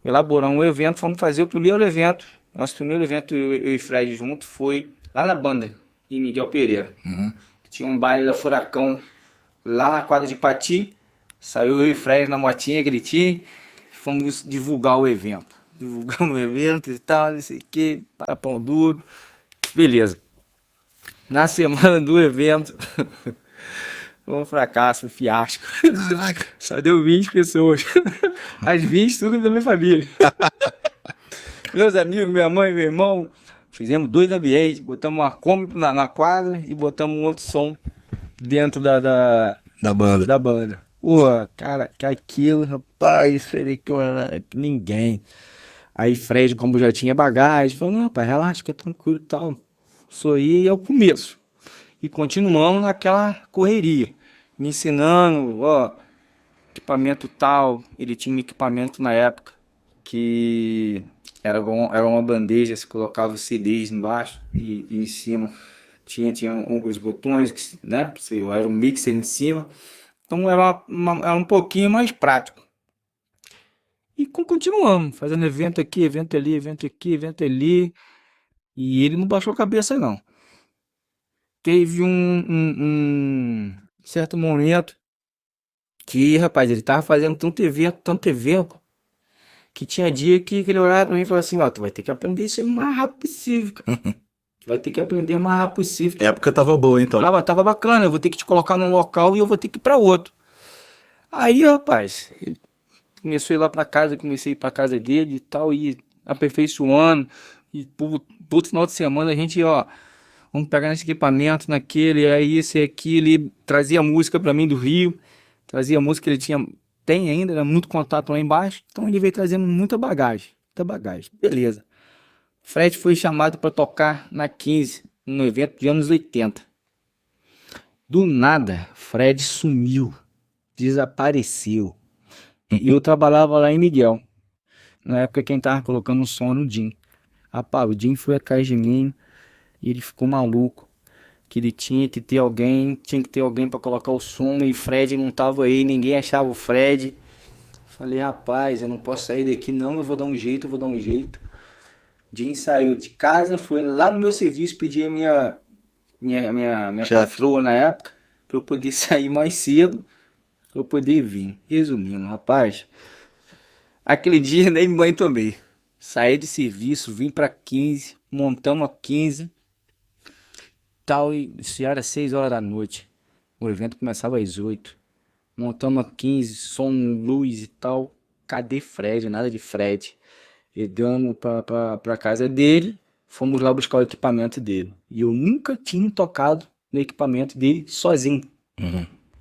Speaker 4: Elaborar um evento, vamos fazer o primeiro evento. Nosso primeiro evento, eu e Fred junto, foi lá na banda, em Miguel Pereira. Tinha um baile da Furacão lá na quadra de Pati. Saiu eu e Fred na motinha, gritinho. Fomos divulgar o evento. Divulgamos o evento e tal, não sei o que, para pão duro. Beleza. Na semana do evento, foi um fracasso, um fiasco. Só deu 20 pessoas. As 20 tudo da minha família. Meus amigos, minha mãe, meu irmão, fizemos 2 ambientes, botamos uma Kombi na quadra e botamos um outro som dentro da banda. Pô, cara, que aquilo, rapaz, falei que eu era ninguém. Aí Fred, como já tinha bagagem, falou, não, rapaz, relaxa, fica tranquilo e tal. Isso aí é o começo. E continuamos naquela correria, me ensinando, ó, equipamento tal. Ele tinha um equipamento na época que era uma bandeja, se colocava os CDs embaixo e em cima tinha os botões, né? Era um mixer em cima. Então era um pouquinho mais prático. E continuamos, fazendo evento aqui, evento ali, evento aqui, evento ali. E ele não baixou a cabeça, não. Teve um certo momento que, rapaz, ele tava fazendo tanto evento, que tinha dia que ele olhava pra mim e falava assim, ó, tu vai ter que aprender isso aí o mais rápido possível, cara. Tu vai ter que aprender o mais rápido possível.
Speaker 1: A época tava boa, então.
Speaker 4: Tava bacana, eu vou ter que te colocar num local e eu vou ter que ir pra outro. Aí, rapaz, ele começou a ir lá pra casa, comecei a ir pra casa dele e tal, e aperfeiçoando. E todo final de semana a gente, ó, vamos pegar nesse equipamento, naquele, aí isso e aquilo. Ele trazia música pra mim do Rio, trazia música que ele tem ainda, né, muito contato lá embaixo. Então ele veio trazendo muita bagagem. Beleza. Fred foi chamado para tocar na 15, no evento de anos 80. Do nada, Fred sumiu, desapareceu. E eu trabalhava lá em Miguel. Na época quem tava colocando o som era o Jim. Rapaz, o Jim foi atrás de mim e ele ficou maluco. Que ele tinha que ter alguém pra colocar o som e Fred não tava aí, ninguém achava o Fred. Falei, rapaz, eu não posso sair daqui não, eu vou dar um jeito, eu vou dar um jeito. Jim saiu de casa, foi lá no meu serviço pedir a minha patroa na época, pra eu poder sair mais cedo, pra eu poder vir. Resumindo, rapaz, aquele dia nem banho tomei. Saí de serviço, vim pra 15, montamos a 15, tal, e isso era 6 horas da noite. O evento começava às 8. Montamos a 15, som, luz e tal. Cadê Fred? Nada de Fred. E damos pra casa dele, fomos lá buscar o equipamento dele. E eu nunca tinha tocado no equipamento dele sozinho.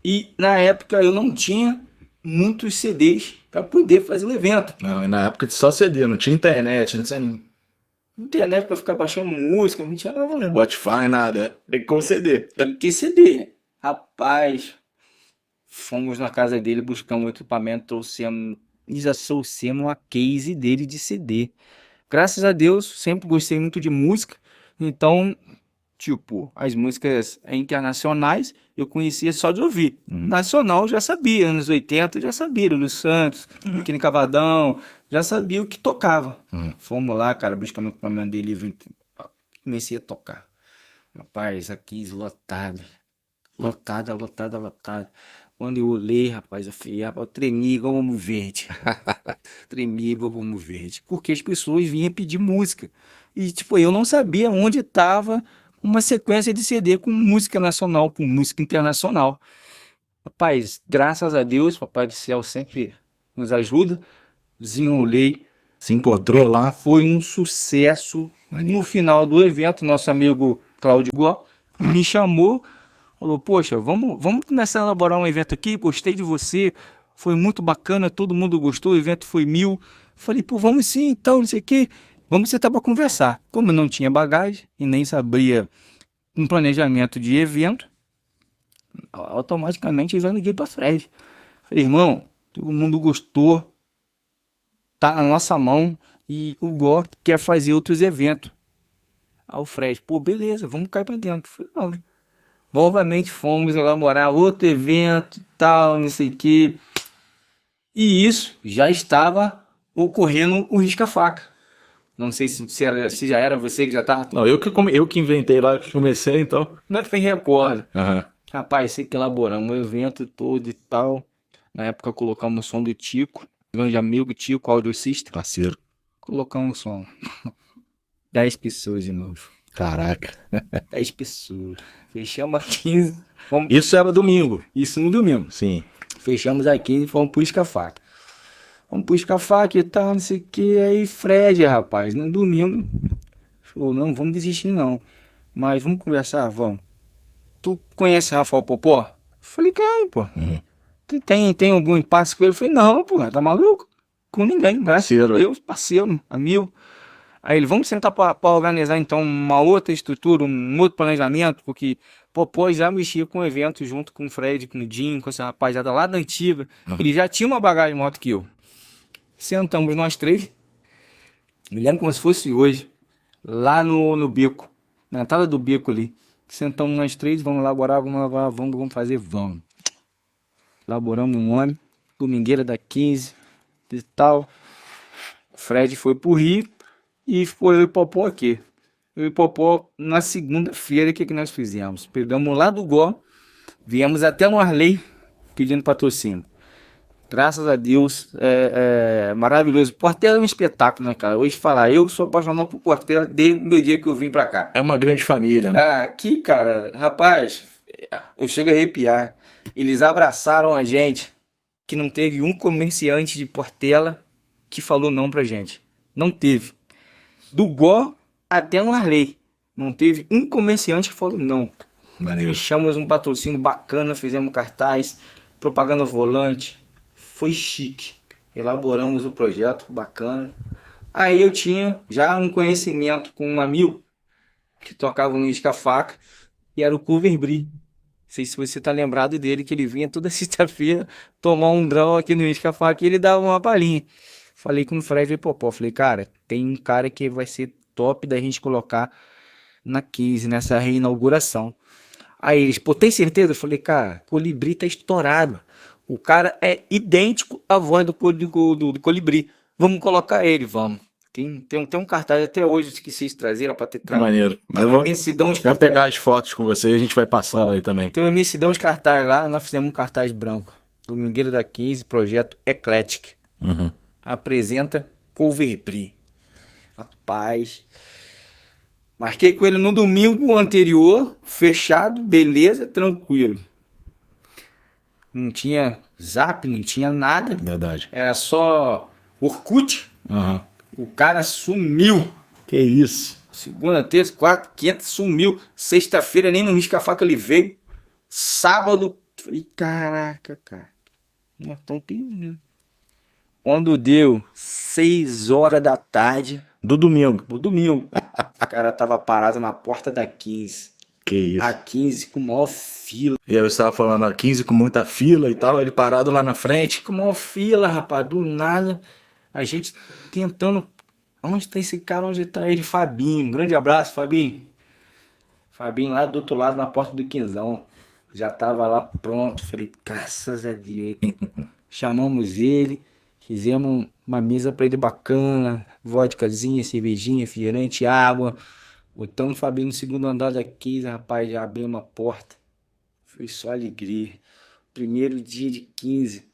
Speaker 4: E na época eu não tinha muitos CDs para poder fazer o evento.
Speaker 1: Não, e na época de só CD, não tinha internet, não tinha nem
Speaker 4: Internet para ficar baixando música, não tinha nada.
Speaker 1: Spotify, nada. Tem que com CD.
Speaker 4: Que CD? Rapaz, fomos na casa dele, buscamos o equipamento, trouxemos e já trouxemos uma case dele de CD. Graças a Deus, sempre gostei muito de música, então, tipo, as músicas internacionais eu conhecia só de ouvir. Nacional eu já sabia, anos 80 eu já sabia, Lulu Santos, Biquíni Cavadão, já sabia o que tocava. Fomos lá, cara, buscamos o equipamento dele e comecei a tocar. Rapaz, a 15 lotada. Lotada. Quando eu olhei, rapaz, eu tremi igual um verde. Tremi igual um verde. Porque as pessoas vinham pedir música. E, tipo, eu não sabia onde estava uma sequência de CD com música nacional, com música internacional. Rapaz, graças a Deus, Papai do Céu sempre nos ajuda. Desenrolei.
Speaker 1: Se encontrou lá.
Speaker 4: Foi um sucesso. No final do evento, nosso amigo Cláudio Gó me chamou. Falou, poxa, vamos começar a elaborar um evento aqui, gostei de você, foi muito bacana, todo mundo gostou, o evento foi 1000. Falei, pô, vamos sim, então, não sei o quê, vamos sentar para conversar. Como eu não tinha bagagem e nem sabia um planejamento de evento, automaticamente eu já liguei para Fred. Falei, irmão, todo mundo gostou, tá na nossa mão e o Gó quer fazer outros eventos. Aí o Fred, pô, beleza, vamos cair para dentro. Falei, não. Novamente fomos elaborar outro evento e tal, não sei o que. E isso já estava ocorrendo o risca-faca. Não sei se já era você que já estava.
Speaker 1: Não, eu que inventei lá, que comecei, então.
Speaker 4: Não é que recorda.
Speaker 1: Aham.
Speaker 4: Rapaz, sei que elaboramos o evento todo e tal. Na época colocamos o som do Tico, grande amigo Tico, audiocista.
Speaker 1: Parceiro.
Speaker 4: Colocamos o som. 10 pessoas de novo.
Speaker 1: Caraca.
Speaker 4: 10 pessoas. Fechamos a 15.
Speaker 1: Isso era domingo.
Speaker 4: Isso no domingo.
Speaker 1: Sim.
Speaker 4: Fechamos a 15 e fomos pro Risca-Faca. Vamos pro Risca-Faca e tal, não sei o que. Aí Fred, rapaz, no domingo, falou, não, vamos desistir não. Mas vamos conversar, vamos. Tu conhece Rafael Popó? Falei, cara, pô. Tem algum impasse com ele? Falei, não, pô, tá maluco? Com ninguém,
Speaker 1: Parceiro.
Speaker 4: Eu, parceiro, amigo. Aí ele, vamos sentar para organizar então uma outra estrutura, um outro planejamento, porque Popó já mexia com o evento junto com o Fred, com o Jim, com essa rapaziada lá da antiga. Ele já tinha uma bagagem maior do que eu. Sentamos nós três, me lembro como se fosse hoje, lá no beco, na entrada do beco ali. Sentamos nós três, vamos elaborar, vamos fazer, vamos. Elaboramos um nome, domingueira da 15 e tal. Fred foi pro Rio. E foi eu e o Popó aqui. Eu e o Popó, na segunda-feira, o que nós fizemos? Pegamos lá do Gó, viemos até no Arley, pedindo patrocínio. Graças a Deus, maravilhoso. Portela é um espetáculo, né, cara? Hoje falar, eu sou apaixonado por Portela desde o meu dia que eu vim pra cá.
Speaker 1: É uma grande família, né?
Speaker 4: Aqui, cara, rapaz, eu chego a arrepiar. Eles abraçaram a gente, que não teve um comerciante de Portela que falou não pra gente. Não teve. Do Gó até no Arley. Não teve um comerciante que falou não. Fechamos um patrocínio bacana, fizemos cartaz, propaganda volante. Foi chique. Elaboramos o projeto bacana. Aí eu tinha já um conhecimento com um amigo que tocava no Risca-Faca e era o Cover Brie. sei se você tá lembrado dele, que ele vinha toda sexta-feira tomar um draw aqui no Isca-Faca e ele dava uma palhinha. Falei com o Fred e Popó, falei, cara, tem um cara que vai ser top da gente colocar na 15, nessa reinauguração. Aí eles, pô, tem certeza? Eu falei, cara, Colibri tá estourado. O cara é idêntico à voz do Colibri. Vamos colocar ele, vamos. Tem um cartaz até hoje que vocês trazeram pra ter
Speaker 5: Maneiro. Mas eu vou
Speaker 4: imensidão de
Speaker 5: já pegar as fotos com você e a gente vai passar aí também.
Speaker 4: Tem uma imensidão de cartaz lá, nós fizemos um cartaz branco. Domingueiro da 15, projeto Eclectic.
Speaker 5: Uhum.
Speaker 4: Apresenta Colibri. Rapaz. Marquei com ele no domingo anterior, fechado, beleza, tranquilo. Não tinha zap, não tinha nada.
Speaker 5: Verdade.
Speaker 4: Era só Orkut.
Speaker 5: Uhum.
Speaker 4: O cara sumiu.
Speaker 5: Que isso.
Speaker 4: Segunda, terça, quarta, quinta, sumiu. Sexta-feira nem no Risca-Faca ele veio. Sábado, falei, caraca, cara. Nós estamos pedindo. Quando deu 6 horas da tarde,
Speaker 5: Do domingo.
Speaker 4: no domingo, o cara tava parado na porta da 15.
Speaker 5: Que isso.
Speaker 4: A 15 com maior fila.
Speaker 5: E aí você tava falando, a 15 com muita fila e tal, ele parado lá na frente.
Speaker 4: Com maior fila, rapaz, do nada. A gente tentando. Onde tá esse cara? Onde tá ele? Fabinho. Um grande abraço, Fabinho. Fabinho lá do outro lado, na porta do quinzão. Já tava lá pronto. Falei, graças a Deus. Chamamos ele. Fizemos uma mesa pra ele bacana. Vodkazinha, cervejinha, refrigerante, água. Botamos o Fabinho no segundo andar da 15, rapaz, já abriu uma porta. Foi só alegria. Primeiro dia de 15,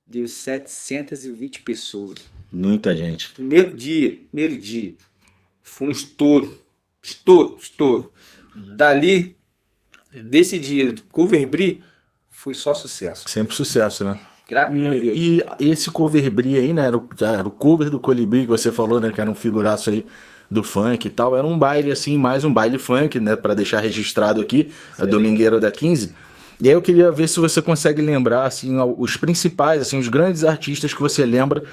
Speaker 4: deu 720 pessoas.
Speaker 5: Muita gente.
Speaker 4: Primeiro dia. Foi um estouro. Estouro. Dali, desse dia, Colibri, foi só sucesso.
Speaker 5: Sempre sucesso, né?
Speaker 4: Graças a Deus.
Speaker 5: E esse cover Bri aí, né? Era o cover do Colibri que você falou, né? Que era um figuraço aí do funk e tal. Era um baile, assim, mais um baile funk, né? Pra deixar registrado aqui, a Domingueira da 15. E aí eu queria ver se você consegue lembrar, assim, os principais, assim, os grandes artistas que você lembra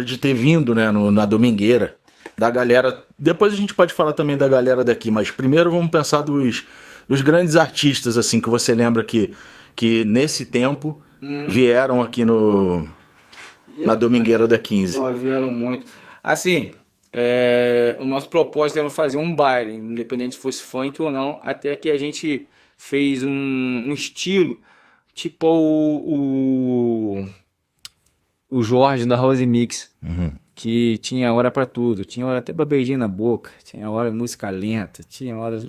Speaker 5: de ter vindo, né? Na Domingueira. Da galera. Depois a gente pode falar também da galera daqui, mas primeiro vamos pensar dos grandes artistas, assim, que você lembra que nesse tempo vieram aqui na Domingueira da 15.
Speaker 4: Nós vieram muito. Assim, o nosso propósito era fazer um baile, independente se fosse funk ou não, até que a gente fez um estilo, tipo o Jorge da House Mix, que tinha hora pra tudo, tinha hora até pra beijinho na boca, tinha hora música lenta, tinha hora...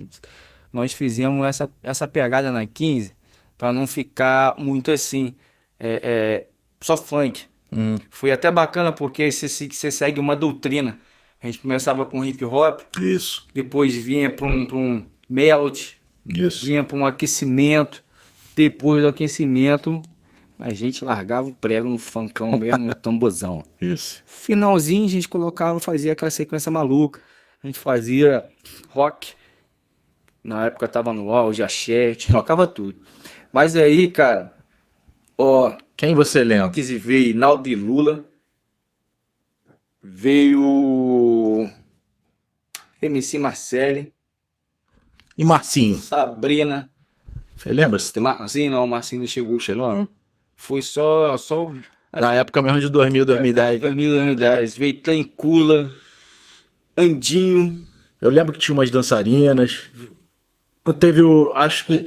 Speaker 4: Nós fizemos essa pegada na 15 pra não ficar muito assim, só funk. Foi até bacana porque você segue uma doutrina. A gente começava com hip hop,
Speaker 5: Isso.
Speaker 4: depois vinha para um melt,
Speaker 5: Isso.
Speaker 4: vinha para um aquecimento. Depois do aquecimento, a gente largava o prego no funkão mesmo, no tambozão.
Speaker 5: Isso.
Speaker 4: Finalzinho a gente fazia aquela sequência maluca. A gente fazia rock. Na época tava no auge, axé, tocava tudo. Mas aí, cara,
Speaker 5: Quem você lembra?
Speaker 4: que veio Naldo e Lula, veio MC Marcelli,
Speaker 5: E Marcinho?
Speaker 4: Sabrina.
Speaker 5: Você lembra?
Speaker 4: Tem Marcinho? Não, o Marcinho não chegou. Foi só
Speaker 5: Na época mesmo de 2000, 2010.
Speaker 4: 2010. Veio Tancula, Andinho.
Speaker 5: Eu lembro que tinha umas dançarinas. Teve acho que...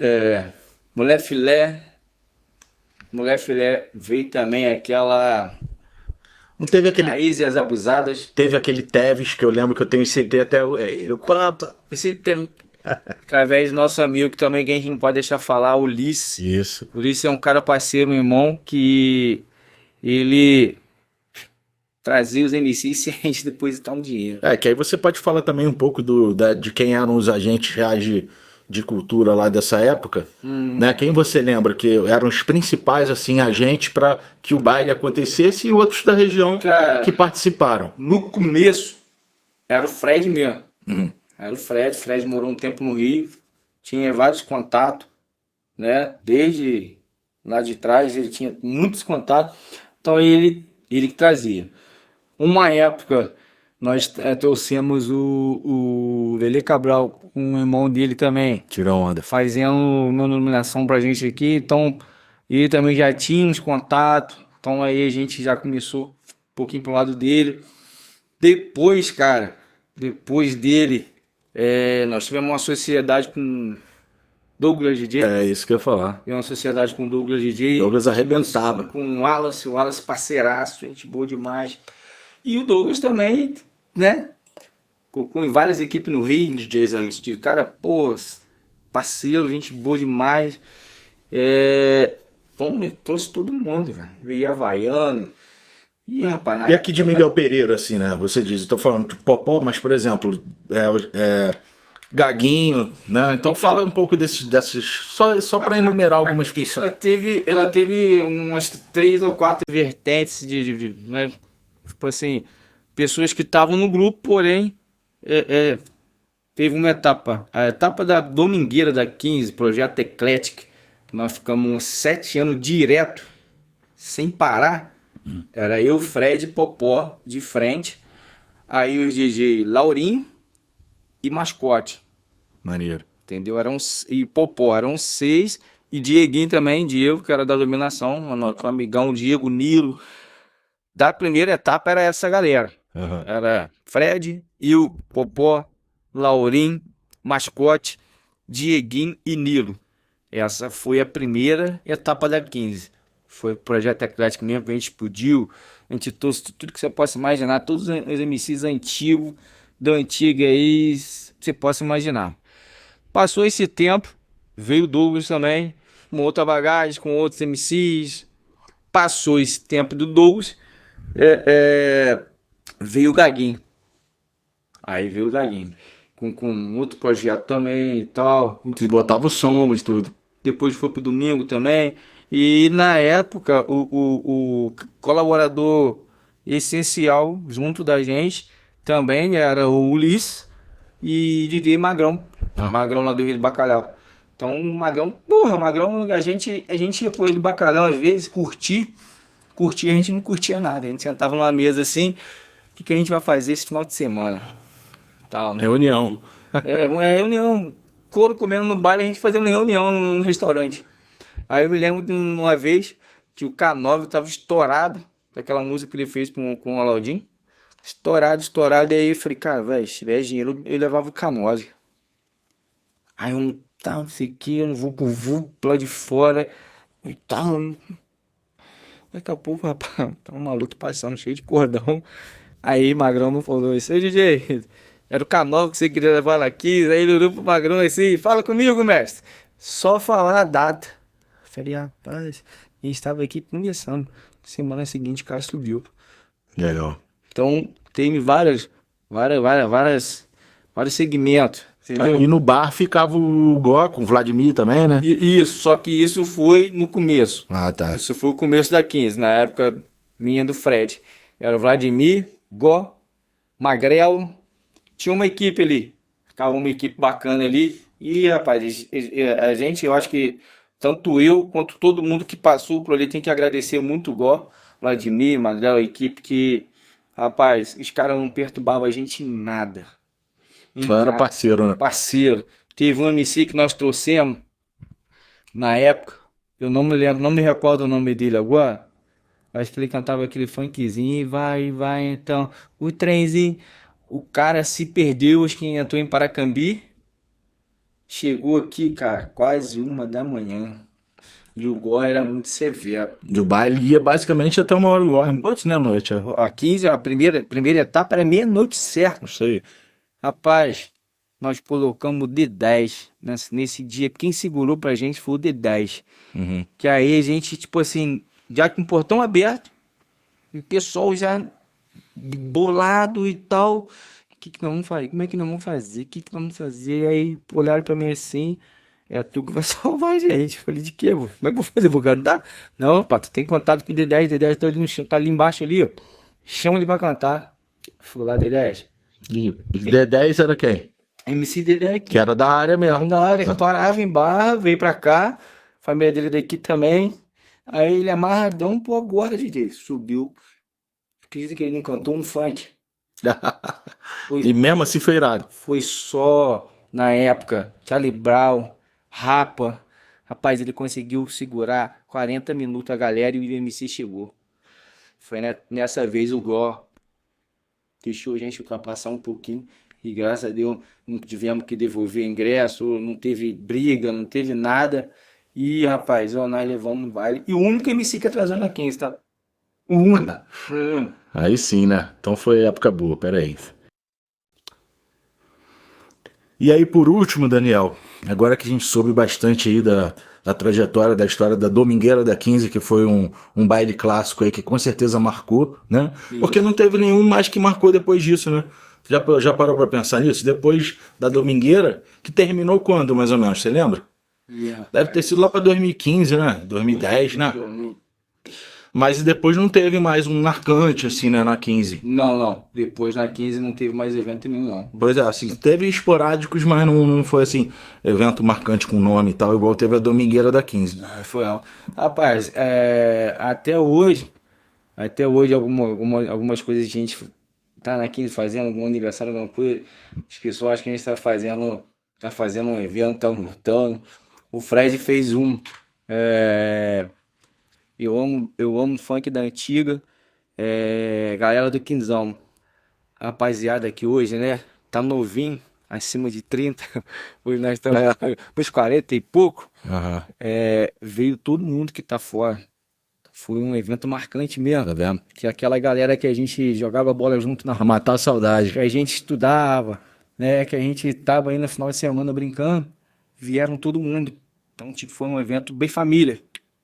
Speaker 4: Mulher Filé. Mulher Filé veio também aquela
Speaker 5: Não teve aquele...
Speaker 4: Raiz e as Abusadas.
Speaker 5: Teve aquele Teves, que eu lembro que eu tenho CD até o Pampa.
Speaker 4: Esse tem, através do nosso amigo, que também a gente não pode deixar falar, o Ulisses.
Speaker 5: Isso.
Speaker 4: O Ulisses é um cara parceiro, meu irmão, que ele trazia os MCs e a gente depositar um dinheiro.
Speaker 5: Que aí você pode falar também um pouco de quem eram os agentes reais de cultura lá dessa época, né? Quem você lembra que eram os principais, assim, agentes para que o baile acontecesse e outros da região que participaram?
Speaker 4: No começo, era o Fred mesmo. Era o Fred morou um tempo no Rio, tinha vários contatos, né? Desde lá de trás ele tinha muitos contatos, então ele que trazia. Uma época nós trouxemos o Lele Cabral, um irmão dele também,
Speaker 5: Tirou onda.
Speaker 4: fazendo uma iluminação pra gente aqui, então ele também já tinha uns contatos, então aí a gente já começou um pouquinho pro lado dele. Depois, cara, depois dele, nós tivemos uma sociedade com Douglas DJ,
Speaker 5: É isso que eu ia falar.
Speaker 4: tivemos uma sociedade com Douglas DJ,
Speaker 5: Douglas arrebentava.
Speaker 4: com o Wallace parceiraço, gente boa demais. E o Douglas também, né? Com várias equipes no Rio, DJs antes de cara, pô, parceiro, gente boa demais. Então, trouxe todo mundo, velho. Veio Havaiano. E rapaz,
Speaker 5: E aqui de Miguel Pereira, assim, né? Você diz, eu tô falando de Popó, mas, por exemplo, Gaguinho, né? Então fala um pouco desses só para enumerar algumas pessoas.
Speaker 4: ela teve umas 3 ou 4 vertentes né? Tipo assim, pessoas que estavam no grupo, porém, teve uma etapa, a etapa da Domingueira da 15, Projeto Eclético, nós ficamos uns 7 anos direto, sem parar. Era eu, Fred e Popó de frente, aí os DJ Laurinho e Mascote.
Speaker 5: Maneiro.
Speaker 4: Entendeu? E Popó, eram 6. E Dieguinho também, Diego, que era da iluminação, nosso amigão Diego, Nilo. Da primeira etapa era essa galera.
Speaker 5: Uhum.
Speaker 4: Era Fred, eu, Popó, Laurim, Mascote, Dieguinho e Nilo. Essa foi a primeira etapa da 15. Foi o Projeto Eclético mesmo, a gente explodiu. A gente trouxe tudo que você possa imaginar, todos os MCs antigos, da antiga aí, você possa imaginar. Passou esse tempo, veio o Douglas também, com outra bagagem, com outros MCs. Passou esse tempo do Douglas, veio o Gaguinho. Aí veio o Gaguinho, com outro projeto também e tal.
Speaker 5: Botava o som e tudo.
Speaker 4: Depois foi pro domingo também. E na época, o colaborador essencial junto da gente também era o Ulisses e DJ Magrão. Magrão lá do Rio do Bacalhau. Então, o Magrão, porra, Magrão, a gente ia com ele do Bacalhau às vezes, curtir, a gente não curtia nada. A gente sentava numa mesa assim, o que a gente vai fazer esse final de semana? Tal, né?
Speaker 5: Reunião.
Speaker 4: Uma reunião, couro comendo no baile, a gente fazia uma reunião no restaurante. Aí eu me lembro de uma vez que o K9 tava estourado, daquela música que ele fez com o Alaudinho. Estourado, e aí eu falei, cara, velho, se tiver dinheiro, eu levava o K9. Aí eu não sei o que, eu não vou pro lá de fora, e tal. Daqui a pouco, rapaz, tá um maluco passando cheio de cordão. Aí Magrão me falou isso, DJ, era o K9 que você queria levar lá aqui. Aí ele olhou pro Magrão assim, fala comigo, mestre. Só falar a data. Eu falei, rapaz, a gente estava aqui conversando. Semana seguinte o cara subiu.
Speaker 5: Legal.
Speaker 4: Então, tem vários segmentos. Entendeu?
Speaker 5: E no bar ficava o Gó com o Vladimir também, né?
Speaker 4: Isso, só que isso foi no começo.
Speaker 5: Ah, tá.
Speaker 4: Isso foi o começo da 15, na época minha do Fred. Era o Vladimir, Gó, Magrelo. Tinha uma equipe ali. Ficava uma equipe bacana ali. E, rapaz, a gente, eu acho que tanto eu quanto todo mundo que passou por ali tem que agradecer muito o Gó, Vladimir, Magrelo, a equipe que, rapaz, os caras não perturbavam a gente em nada.
Speaker 5: Só era parceiro, né?
Speaker 4: Parceiro. Teve um MC que nós trouxemos na época. Eu não me lembro, não me recordo o nome dele agora. Acho que ele cantava aquele funkzinho. Vai, então. O trenzinho. O cara se perdeu, acho que entrou em Paracambi. Chegou aqui, cara, quase 1 da manhã. E o Gó era muito severo.
Speaker 5: E o baile ia basicamente até 1h noite, né, noite?
Speaker 4: A 15, a primeira etapa era meia-noite certo.
Speaker 5: Isso aí.
Speaker 4: Rapaz, nós colocamos o D10 nesse dia. Quem segurou pra gente foi o D10.
Speaker 5: Uhum.
Speaker 4: Que aí a gente, tipo assim, já com o portão aberto, e o pessoal já bolado e tal. O que nós vamos fazer? Como é que nós vamos fazer? O que nós vamos fazer? Aí olharam pra mim assim, é tu que vai salvar a gente. Eu falei, de quê? Como é que eu vou fazer? Vou cantar? Não, pá, tu tem contato com o D10, D10 tá ali no chão, tá ali embaixo ali, ó. Chama ele pra cantar. Fui lá, D10.
Speaker 5: E D10 era quem?
Speaker 4: MC dele é aqui.
Speaker 5: Que era da área mesmo.
Speaker 4: Na hora que eu parava em Barra, veio pra cá, família dele daqui também. Aí ele amarradão, pô, agora, DJ. Subiu. Acredita que ele não cantou um funk.
Speaker 5: E mesmo assim foi irado.
Speaker 4: Foi só, na época, Charlie Brown, Rapa. Rapaz, ele conseguiu segurar 40 minutos a galera e o MC chegou. Foi nessa vez o Gó deixou a gente ultrapassar um pouquinho. E graças a Deus não tivemos que devolver ingresso, não teve briga, não teve nada. E rapaz, ó, nós levamos no baile. E o único MC que atrasou na 15, tá? O único.
Speaker 5: Aí sim, né? Então foi época boa, peraí. E aí, por último, Daniel, agora que a gente soube bastante aí da trajetória, da história da Domingueira da 15, que foi um baile clássico aí que com certeza marcou, né? Porque não teve nenhum mais que marcou depois disso, né? Já parou pra pensar nisso? Depois da Domingueira, que terminou quando, mais ou menos, você lembra? Deve ter sido lá pra 2015, né? 2010, né? Mas depois não teve mais um marcante, assim, né, na 15.
Speaker 4: Não. Depois na 15 não teve mais evento nenhum, não.
Speaker 5: Pois é, assim, teve esporádicos, mas não foi, assim, evento marcante com nome e tal, igual teve a Domingueira da 15.
Speaker 4: Foi, ó. Rapaz, até hoje algumas coisas a gente tá na 15 fazendo, algum aniversário, alguma coisa, as pessoas acham que a gente tá fazendo um evento, tá lutando. O Fred fez um. Eu amo funk da antiga, galera do Quinzão. Rapaziada aqui hoje, né? Tá novinho, acima de 30. Hoje nós estamos uns 40 e pouco.
Speaker 5: Aham.
Speaker 4: Veio todo mundo que tá fora. Foi um evento marcante mesmo, tá vendo? Que aquela galera que a gente jogava bola junto na matar a saudade, que a gente estudava, né? Que a gente tava aí no final de semana brincando, vieram todo mundo. Então, tipo, foi um evento bem família.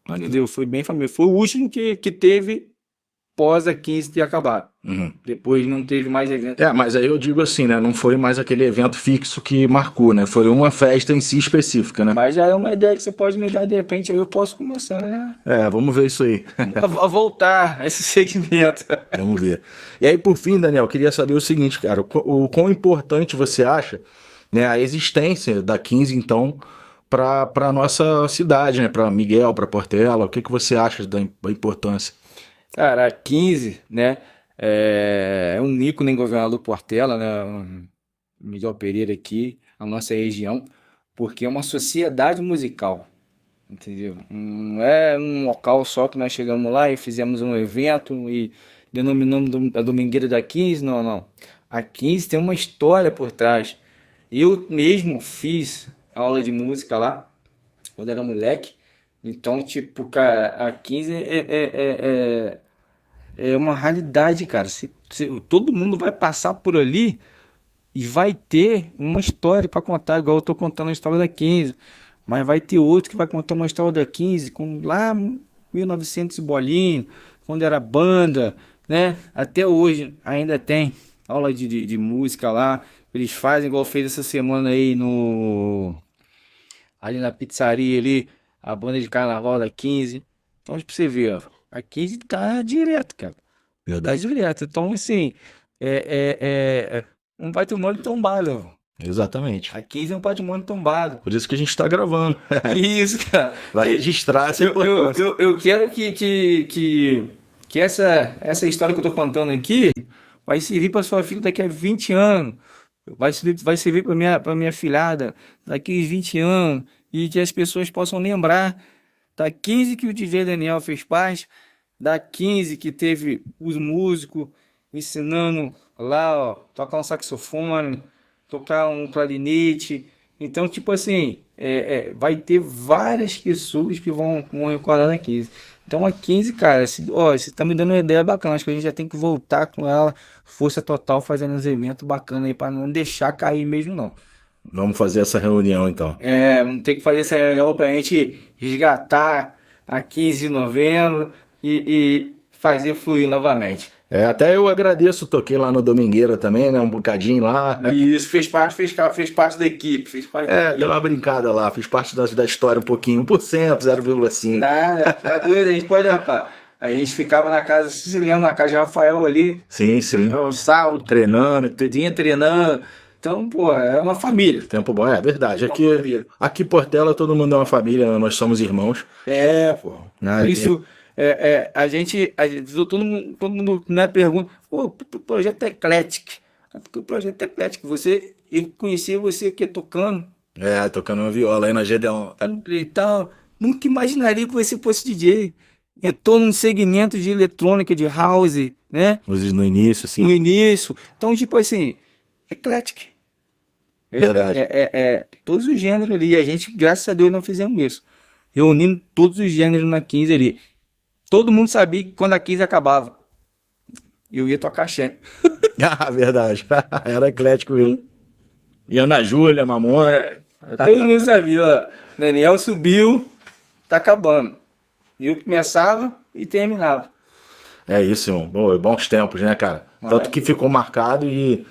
Speaker 4: Entendeu? Foi bem família. Foi o último que teve pós a 15 ter acabado.
Speaker 5: Uhum.
Speaker 4: Depois não teve mais evento.
Speaker 5: Mas aí eu digo assim, né? Não foi mais aquele evento fixo que marcou, né? Foi uma festa em si específica, né?
Speaker 4: Mas já é uma ideia que você pode me dar de repente, aí eu posso começar, né?
Speaker 5: Vamos ver isso aí.
Speaker 4: A voltar a esse segmento.
Speaker 5: Vamos ver. E aí, por fim, Daniel, eu queria saber o seguinte, cara. O quão importante você acha, né, a existência da 15, então, para nossa cidade, né? Para Miguel, para Portela. O que você acha da importância?
Speaker 4: Cara, a 15, né? É um ícone em Governador Portela, né? Miguel Pereira aqui, a nossa região, porque é uma sociedade musical, entendeu? Não é um local só que nós chegamos lá e fizemos um evento e denominamos a Domingueira da 15, não. A 15 tem uma história por trás. Eu mesmo fiz aula de música lá, quando era moleque. Então, tipo, cara, a 15 é uma realidade, cara. Todo mundo vai passar por ali e vai ter uma história para contar, igual eu tô contando a história da 15. Mas vai ter outro que vai contar uma história da 15, com lá 1900 e bolinho, quando era banda, né? Até hoje ainda tem aula de música lá. Eles fazem igual fez essa semana aí ali na pizzaria ali, a banda de carnaval da 15. Então, pra você ver, ó, a 15 tá direto, cara. Verdade, direto. Então, assim, um patrimônio tombado.
Speaker 5: Exatamente.
Speaker 4: A 15 é um patrimônio tombado.
Speaker 5: Por isso que a gente tá gravando.
Speaker 4: Isso, cara.
Speaker 5: Vai registrar essa importância.
Speaker 4: Eu quero que essa história que eu tô contando aqui vai servir para sua filha daqui a 20 anos. Vai servir para minha filhada daqui a 20 anos. E que as pessoas possam lembrar da 15 que o DJ Daniel fez parte, da 15 que teve os músicos ensinando lá, ó, tocar um saxofone, tocar um clarinete. Então, tipo assim, vai ter várias pessoas que vão recordar da 15. Então, a 15, cara, você tá me dando uma ideia bacana. Acho que a gente já tem que voltar com ela, força total, fazendo uns eventos bacanas aí, pra não deixar cair mesmo, não.
Speaker 5: Vamos fazer essa reunião, então.
Speaker 4: Vamos ter que fazer essa reunião pra gente resgatar a 15 de novembro e fazer fluir novamente.
Speaker 5: Até eu agradeço, toquei lá no Domingueira também, né? Um bocadinho lá.
Speaker 4: E isso fez parte da equipe.
Speaker 5: Deu uma brincada lá, fiz parte da história um pouquinho, 1%, 0,5%.
Speaker 4: Tá doido, a gente pode, rapaz. A gente ficava na casa, se lembra, na casa de Rafael ali.
Speaker 5: Sim.
Speaker 4: O sábado, treinando, tudinho treinando. Então, pô, é uma família.
Speaker 5: Tempo bom, é verdade. Aqui Portela, todo mundo é uma família, nós somos irmãos.
Speaker 4: Pô.
Speaker 5: Ah,
Speaker 4: Isso todo mundo né, pergunta, pô, o projeto Eclectic. O projeto Eclectic, eu conheci você aqui tocando
Speaker 5: Tocando uma viola aí na Gedeon.
Speaker 4: e tal. Nunca imaginaria que você fosse DJ. Entrou num segmento de eletrônica, de house, né?
Speaker 5: Luzes no início, assim.
Speaker 4: No início. Então, tipo assim, Eclectic.
Speaker 5: Verdade.
Speaker 4: Todos os gêneros ali. E a gente, graças a Deus, não fizemos isso. Reunindo todos os gêneros na 15 ali. Todo mundo sabia que quando a 15 acabava, eu ia tocar Xen.
Speaker 5: Verdade. Era eclético mesmo. E Ana Júlia, Mamona.
Speaker 4: Todo mundo sabia, ó. Daniel subiu, tá acabando. Eu começava e terminava.
Speaker 5: É isso, irmão. Bons tempos, né, cara? Tanto que ficou marcado e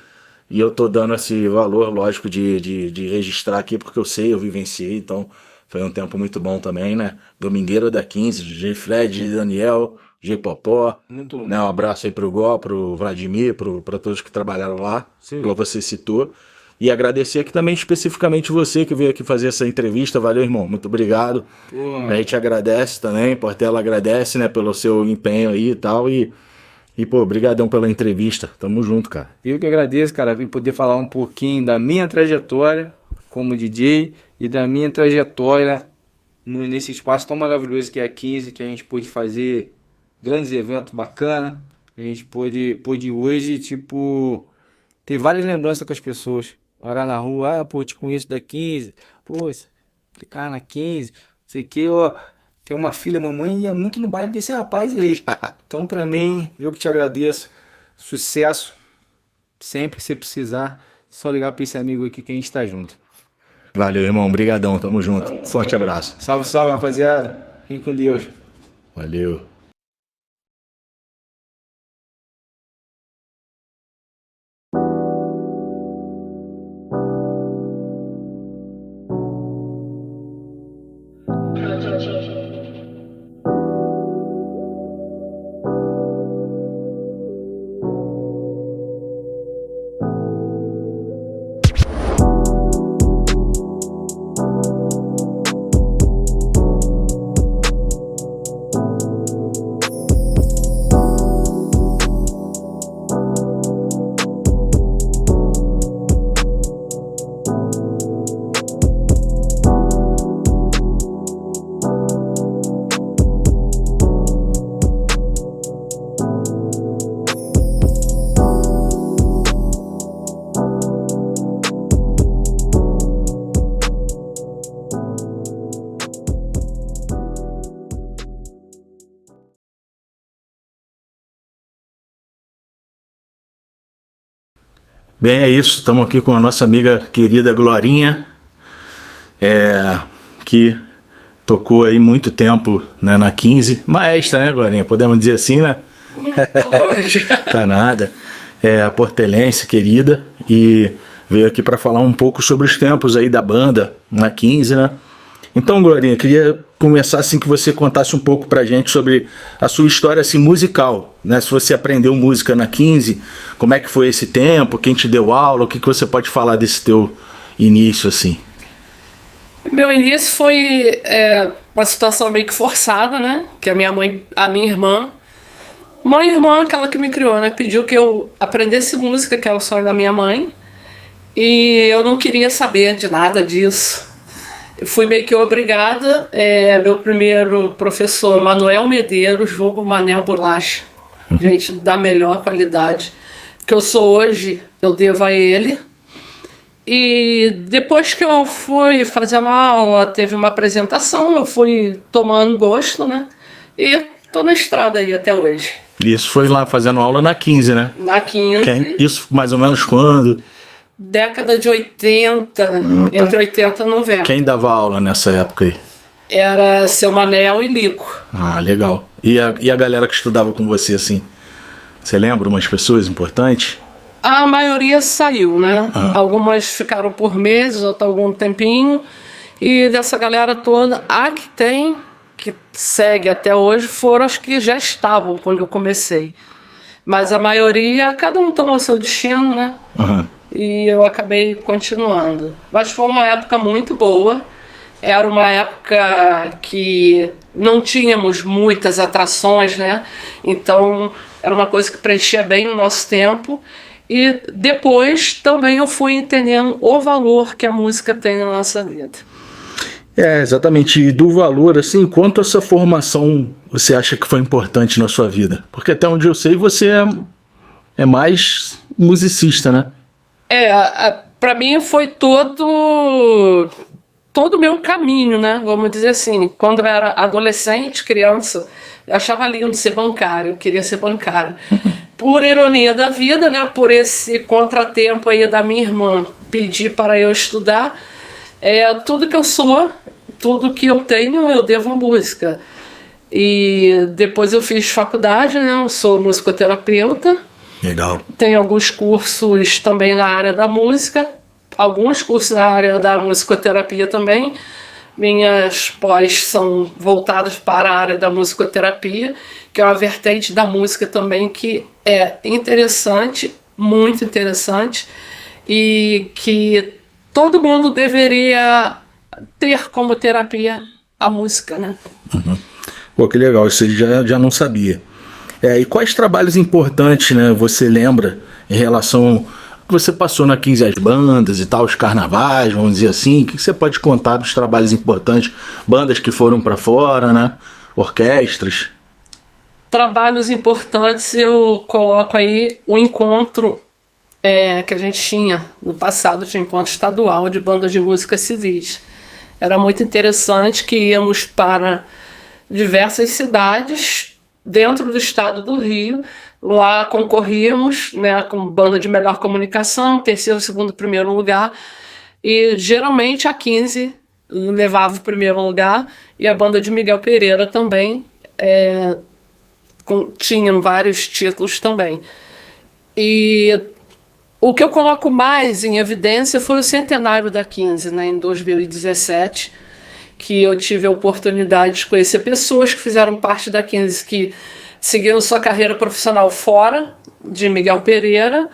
Speaker 5: eu tô dando esse valor, lógico, de registrar aqui, porque eu vivenciei, então foi um tempo muito bom também, né? Domingueiro da 15, G. Fred, Daniel, G. Popó,
Speaker 4: Muito bom.
Speaker 5: né? Um abraço aí pro Gó, pro Vladimir, pra todos que trabalharam lá, como você citou. E agradecer aqui também especificamente você que veio aqui fazer essa entrevista. Valeu, irmão. Muito obrigado. A gente agradece também, Portela agradece, né, pelo seu empenho aí e tal. E pô, brigadão pela entrevista. Tamo junto, cara.
Speaker 4: Eu que agradeço, cara, por poder falar um pouquinho da minha trajetória como DJ e da minha trajetória nesse espaço tão maravilhoso que é a 15, que a gente pôde fazer grandes eventos bacanas. A gente pôde hoje, tipo, ter várias lembranças com as pessoas. Parar na rua, pô, te conheço da 15, pô, clicar na 15, não sei o que, ó. Tem uma filha, mamãe ia muito no baile desse rapaz aí. Então, pra mim, eu que te agradeço. Sucesso. Sempre que você precisar, só ligar pra esse amigo aqui que a gente tá junto.
Speaker 5: Valeu, irmão. Brigadão. Tamo junto. Forte abraço.
Speaker 4: Salve, salve, rapaziada. Fique com Deus.
Speaker 5: Valeu. Bem, é isso. Estamos aqui com a nossa amiga querida Glorinha, que tocou aí muito tempo, né, na 15. Maestra, né, Glorinha? Podemos dizer assim, né? Tá nada. A portelense querida, e veio aqui para falar um pouco sobre os tempos aí da banda na 15, né? Então, Glorinha, queria começar assim que você contasse um pouco pra gente sobre a sua história assim musical, né? Se você aprendeu música na 15, como é que foi esse tempo, quem te deu aula, o que você pode falar desse teu início assim?
Speaker 6: Meu início foi uma situação meio que forçada, né? Que a minha irmã, aquela que me criou, né? Pediu que eu aprendesse música, que é o sonho da minha mãe, e eu não queria saber de nada disso. Eu fui meio que obrigada. Meu primeiro professor, Manuel Medeiros, vulgo Manel Bolacha, gente da melhor qualidade que eu sou hoje, eu devo a ele. E depois que eu fui fazer uma aula, teve uma apresentação, eu fui tomando gosto, né? E tô na estrada aí até hoje.
Speaker 5: Isso foi lá fazendo aula na 15, né?
Speaker 6: Na 15.
Speaker 5: Isso mais ou menos quando?
Speaker 6: Década de 80, entre 80 e 90.
Speaker 5: Quem dava aula nessa época aí?
Speaker 6: Era seu Manel e Lico.
Speaker 5: Ah, legal. E a galera que estudava com você, assim? Você lembra umas pessoas importantes?
Speaker 6: A maioria saiu, né? Algumas ficaram por meses, outras algum tempinho. E dessa galera toda, a que segue até hoje, foram as que já estavam quando eu comecei. Mas a maioria, cada um tomou seu destino, né? E eu acabei continuando. Mas foi uma época muito boa. Era uma época que não tínhamos muitas atrações, né? Então era uma coisa que preenchia bem o nosso tempo. E depois também eu fui entendendo o valor que a música tem na nossa vida.
Speaker 5: Exatamente. E do valor, assim, quanto essa formação você acha que foi importante na sua vida? Porque até onde eu sei, você é mais musicista, né?
Speaker 6: Para mim foi todo o meu caminho, né? Vamos dizer assim. Quando eu era adolescente, criança, eu achava lindo ser bancário, eu queria ser bancário. Por ironia da vida, né? Por esse contratempo aí da minha irmã pedir para eu estudar, tudo que eu sou, tudo que eu tenho, eu devo à música. E depois eu fiz faculdade, né? Eu sou musicoterapeuta.
Speaker 5: Legal.
Speaker 6: Tenho alguns cursos também na área da música, alguns cursos na área da musicoterapia também. Minhas pós são voltadas para a área da musicoterapia, que é uma vertente da música também que é interessante, muito interessante, e que todo mundo deveria ter como terapia a música, né?
Speaker 5: Uhum. Pô, que legal, isso eu já não sabia. E quais trabalhos importantes, né, você lembra em relação ao que você passou na 15, as bandas e tal, os carnavais, vamos dizer assim? O que você pode contar dos trabalhos importantes? Bandas que foram para fora, né? Orquestras.
Speaker 6: Trabalhos importantes, eu coloco aí o encontro que a gente tinha no passado, de encontro estadual de bandas de música civis. Era muito interessante que íamos para diversas cidades dentro do estado do Rio. Lá concorríamos, né, com banda de melhor comunicação, terceiro, segundo, primeiro lugar. E geralmente a 15 levava o primeiro lugar e a banda de Miguel Pereira também tinham vários títulos também. E o que eu coloco mais em evidência foi o centenário da 15, né, em 2017, que eu tive a oportunidade de conhecer pessoas que fizeram parte da 15, que seguiram sua carreira profissional fora de Miguel Pereira.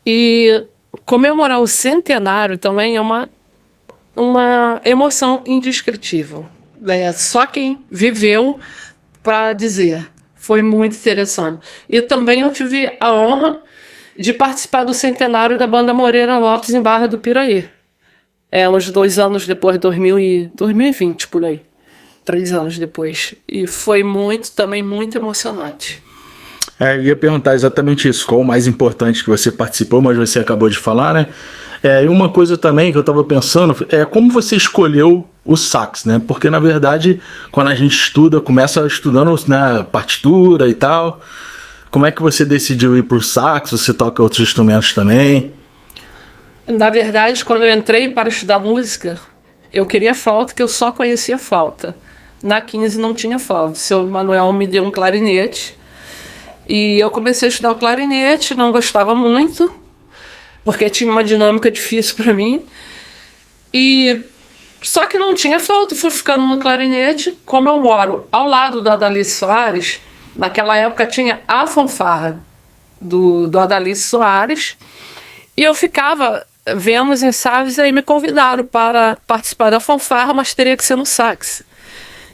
Speaker 6: E comemorar o centenário também é uma emoção indescritível. Só quem viveu para dizer. Foi muito interessante. E também eu tive a honra de participar do centenário da banda Moreira Lopes em Barra do Piraí. Uns 2 anos depois, 2020, por aí. 3 anos depois. E foi também muito emocionante.
Speaker 5: Eu ia perguntar exatamente isso, qual o mais importante que você participou, mas você acabou de falar, né? E uma coisa também que eu estava pensando é como você escolheu o sax, né? Porque, na verdade, quando a gente começa estudando, né, partitura e tal, como é que você decidiu ir pro sax? Você toca outros instrumentos também?
Speaker 6: Na verdade, quando eu entrei para estudar música, eu queria flauta, que eu só conhecia flauta. Na 15 não tinha flauta. O seu Manuel me deu um clarinete. E eu comecei a estudar o clarinete, não gostava muito, porque tinha uma dinâmica difícil para mim. Só que não tinha flauta, fui ficando no clarinete. Como eu moro ao lado da Adalice Soares, naquela época tinha a fanfarra do Adalice Soares, e eu ficava vendo os ensaios, e aí me convidaram para participar da fanfarra, mas teria que ser no sax.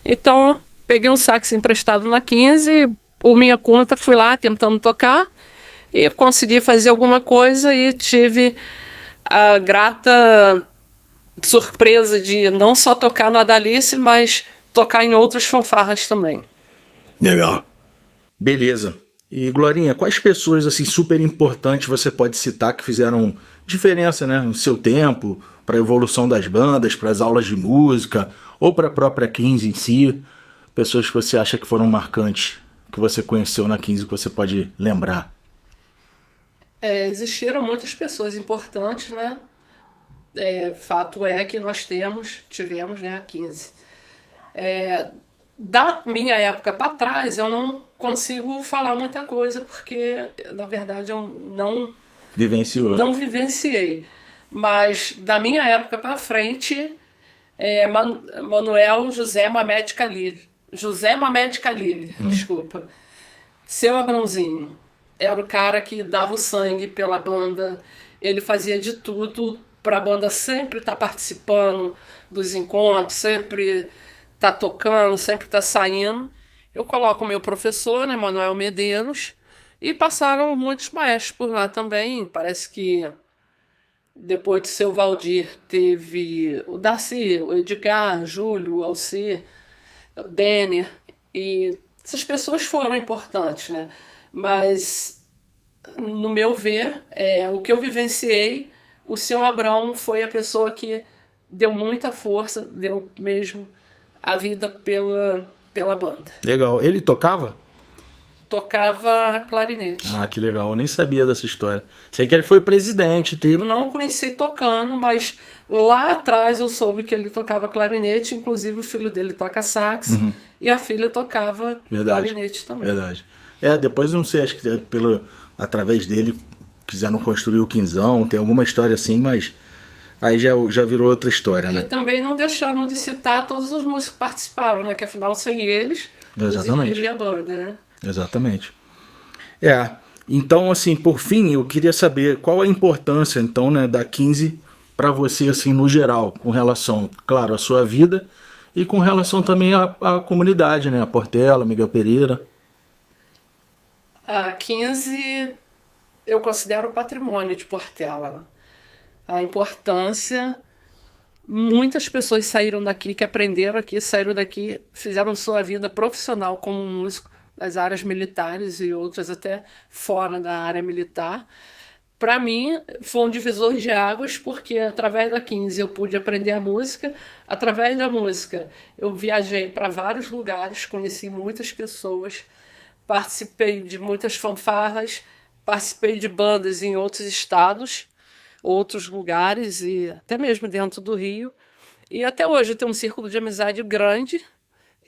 Speaker 6: Então, peguei um sax emprestado na 15, por minha conta, fui lá tentando tocar e consegui fazer alguma coisa e tive a grata surpresa de não só tocar no Adalice, mas tocar em outras fanfarras também.
Speaker 5: Legal. Beleza. E, Glorinha, quais pessoas assim super importantes você pode citar que fizeram diferença, né, no seu tempo, para a evolução das bandas, para as aulas de música, ou para a própria 15 em si? Pessoas que você acha que foram marcantes, que você conheceu na 15, que você pode lembrar?
Speaker 6: Existiram muitas pessoas importantes, né? Fato é que nós tivemos, né, a 15. Da minha época para trás, eu não consigo falar muita coisa, porque, na verdade, eu não vivenciei. Mas, da minha época para frente, Manuel José Mamed Khalil, desculpa. Seu Abrãozinho era o cara que dava o sangue pela banda, ele fazia de tudo para a banda sempre estar participando dos encontros, sempre tá tocando, sempre tá saindo. Eu coloco o meu professor, né, Manuel Medeiros, e passaram muitos maestros por lá também. Parece que depois do seu Valdir teve o Darcy, o Edgar, Júlio, o Alcir, o Denner, e essas pessoas foram importantes, né? Mas, no meu ver, o que eu vivenciei, o seu Abrão foi a pessoa que deu muita força, deu mesmo a vida pela banda.
Speaker 5: Legal. Ele tocava?
Speaker 6: Tocava clarinete.
Speaker 5: Ah, que legal. Eu nem sabia dessa história. Sei que ele foi presidente,
Speaker 6: Eu
Speaker 5: teve.
Speaker 6: não conheci tocando, mas lá atrás eu soube que ele tocava clarinete, inclusive o filho dele toca sax, e a filha tocava
Speaker 5: Verdade.
Speaker 6: clarinete também.
Speaker 5: Verdade. Depois eu não sei, acho que através dele quiseram construir o Quinzão, tem alguma história assim, mas aí já virou outra história,
Speaker 6: E
Speaker 5: né?
Speaker 6: também não deixaram de citar todos os músicos que participaram, né? Que afinal sem eles,
Speaker 5: Exatamente.
Speaker 6: não existiria a banda, né?
Speaker 5: Exatamente. Então, assim, por fim, eu queria saber qual a importância, então, né, da 15 para você, assim, no geral, com relação, claro, à sua vida e com relação também à comunidade, né? A Portela, Miguel Pereira.
Speaker 6: A 15 eu considero patrimônio de Portela. A importância, muitas pessoas saíram daqui, que aprenderam aqui, saíram daqui, fizeram sua vida profissional como músico nas áreas militares e outras até fora da área militar. Para mim, foi um divisor de águas, porque através da 15 eu pude aprender a música. Através da música, eu viajei para vários lugares, conheci muitas pessoas, participei de muitas fanfarras, participei de bandas em outros estados, outros lugares e até mesmo dentro do Rio. E até hoje eu tenho um círculo de amizade grande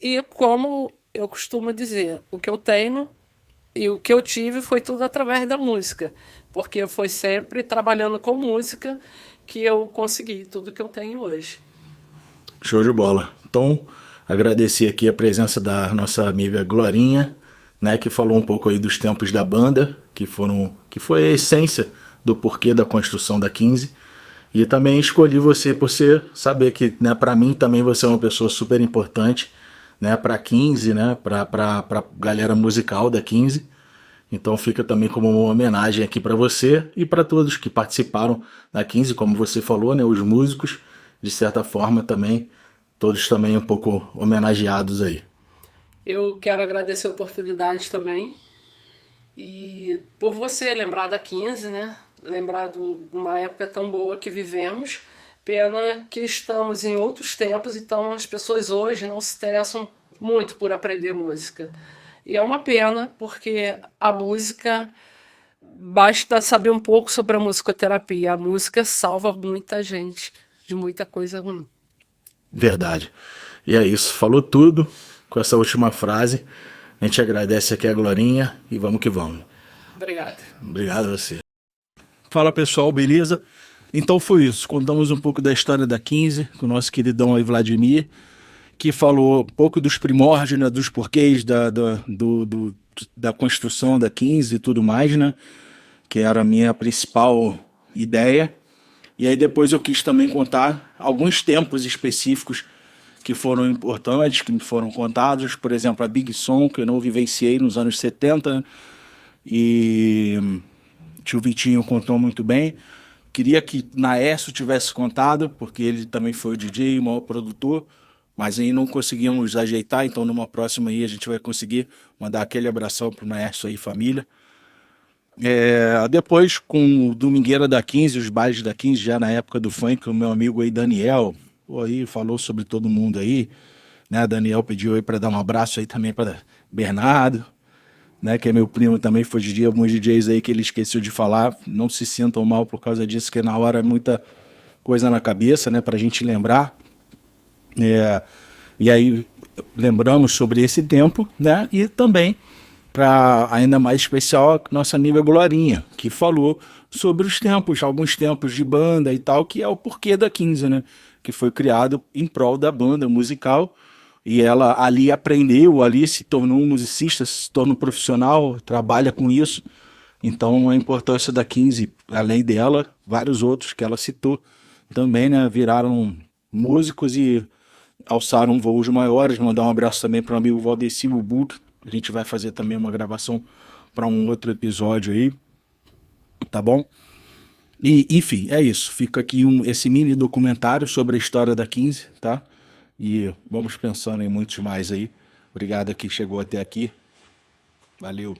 Speaker 6: e, como eu costumo dizer, o que eu tenho e o que eu tive foi tudo através da música, porque foi sempre trabalhando com música que eu consegui tudo que eu tenho hoje.
Speaker 5: Show de bola. Então, agradecer aqui a presença da nossa amiga Glorinha, né, que falou um pouco aí dos tempos da banda, que foi a essência do porquê da construção da 15. E também escolhi você por saber que, né, para mim também você é uma pessoa super importante, né, para 15, né, para galera musical da 15. Então fica também como uma homenagem aqui para você e para todos que participaram da 15, como você falou, né, os músicos, de certa forma também, todos também um pouco homenageados aí.
Speaker 6: Eu quero agradecer a oportunidade também e por você lembrar da 15, né? Lembrar de uma época tão boa que vivemos. Pena que estamos em outros tempos, então as pessoas hoje não se interessam muito por aprender música. E é uma pena, porque a música, basta saber um pouco sobre a musicoterapia. A música salva muita gente de muita coisa ruim.
Speaker 5: Verdade. E é isso, falou tudo com essa última frase. A gente agradece aqui a Glorinha e vamos que vamos.
Speaker 6: Obrigada.
Speaker 5: Obrigado a você. Fala pessoal, beleza? Então foi isso, contamos um pouco da história da 15 com o nosso queridão aí Vladimir, que falou um pouco dos primórdios, né, dos porquês da construção da 15 e tudo mais, né, que era a minha principal ideia. E aí depois eu quis também contar alguns tempos específicos que foram importantes, que me foram contados, por exemplo, a Big Som, que eu não vivenciei nos anos 70, e tio Vitinho contou muito bem. Queria que Naércio tivesse contado, porque ele também foi o DJ, o maior produtor, mas aí não conseguimos ajeitar, então numa próxima aí a gente vai conseguir mandar aquele abração pro Naércio aí, família. Depois, com o Domingueira da 15, os bailes da 15, já na época do funk, o meu amigo aí, Daniel, aí falou sobre todo mundo aí, né? Daniel pediu aí para dar um abraço aí também para Bernardo, né? Que é meu primo também, foi DJ, alguns DJs aí que ele esqueceu de falar, não se sintam mal por causa disso, que na hora é muita coisa na cabeça, né? Pra gente lembrar. E aí lembramos sobre esse tempo, né? E também, para ainda mais especial, a nossa amiga Glorinha, que falou sobre os tempos, alguns tempos de banda e tal, que é o porquê da 15, né? Que foi criado em prol da banda musical, e ela ali aprendeu, ali se tornou um musicista, se tornou um profissional, trabalha com isso. Então a importância da 15, além dela, vários outros que ela citou também, né? Viraram músicos e alçaram voos maiores. Mandar um abraço também para o amigo Valdeci Bubuto. A gente vai fazer também uma gravação para um outro episódio aí, tá bom? E, enfim, é isso. Fica aqui esse mini documentário sobre a história da 15, tá? E vamos pensando em muitos mais aí. Obrigado a quem chegou até aqui. Valeu.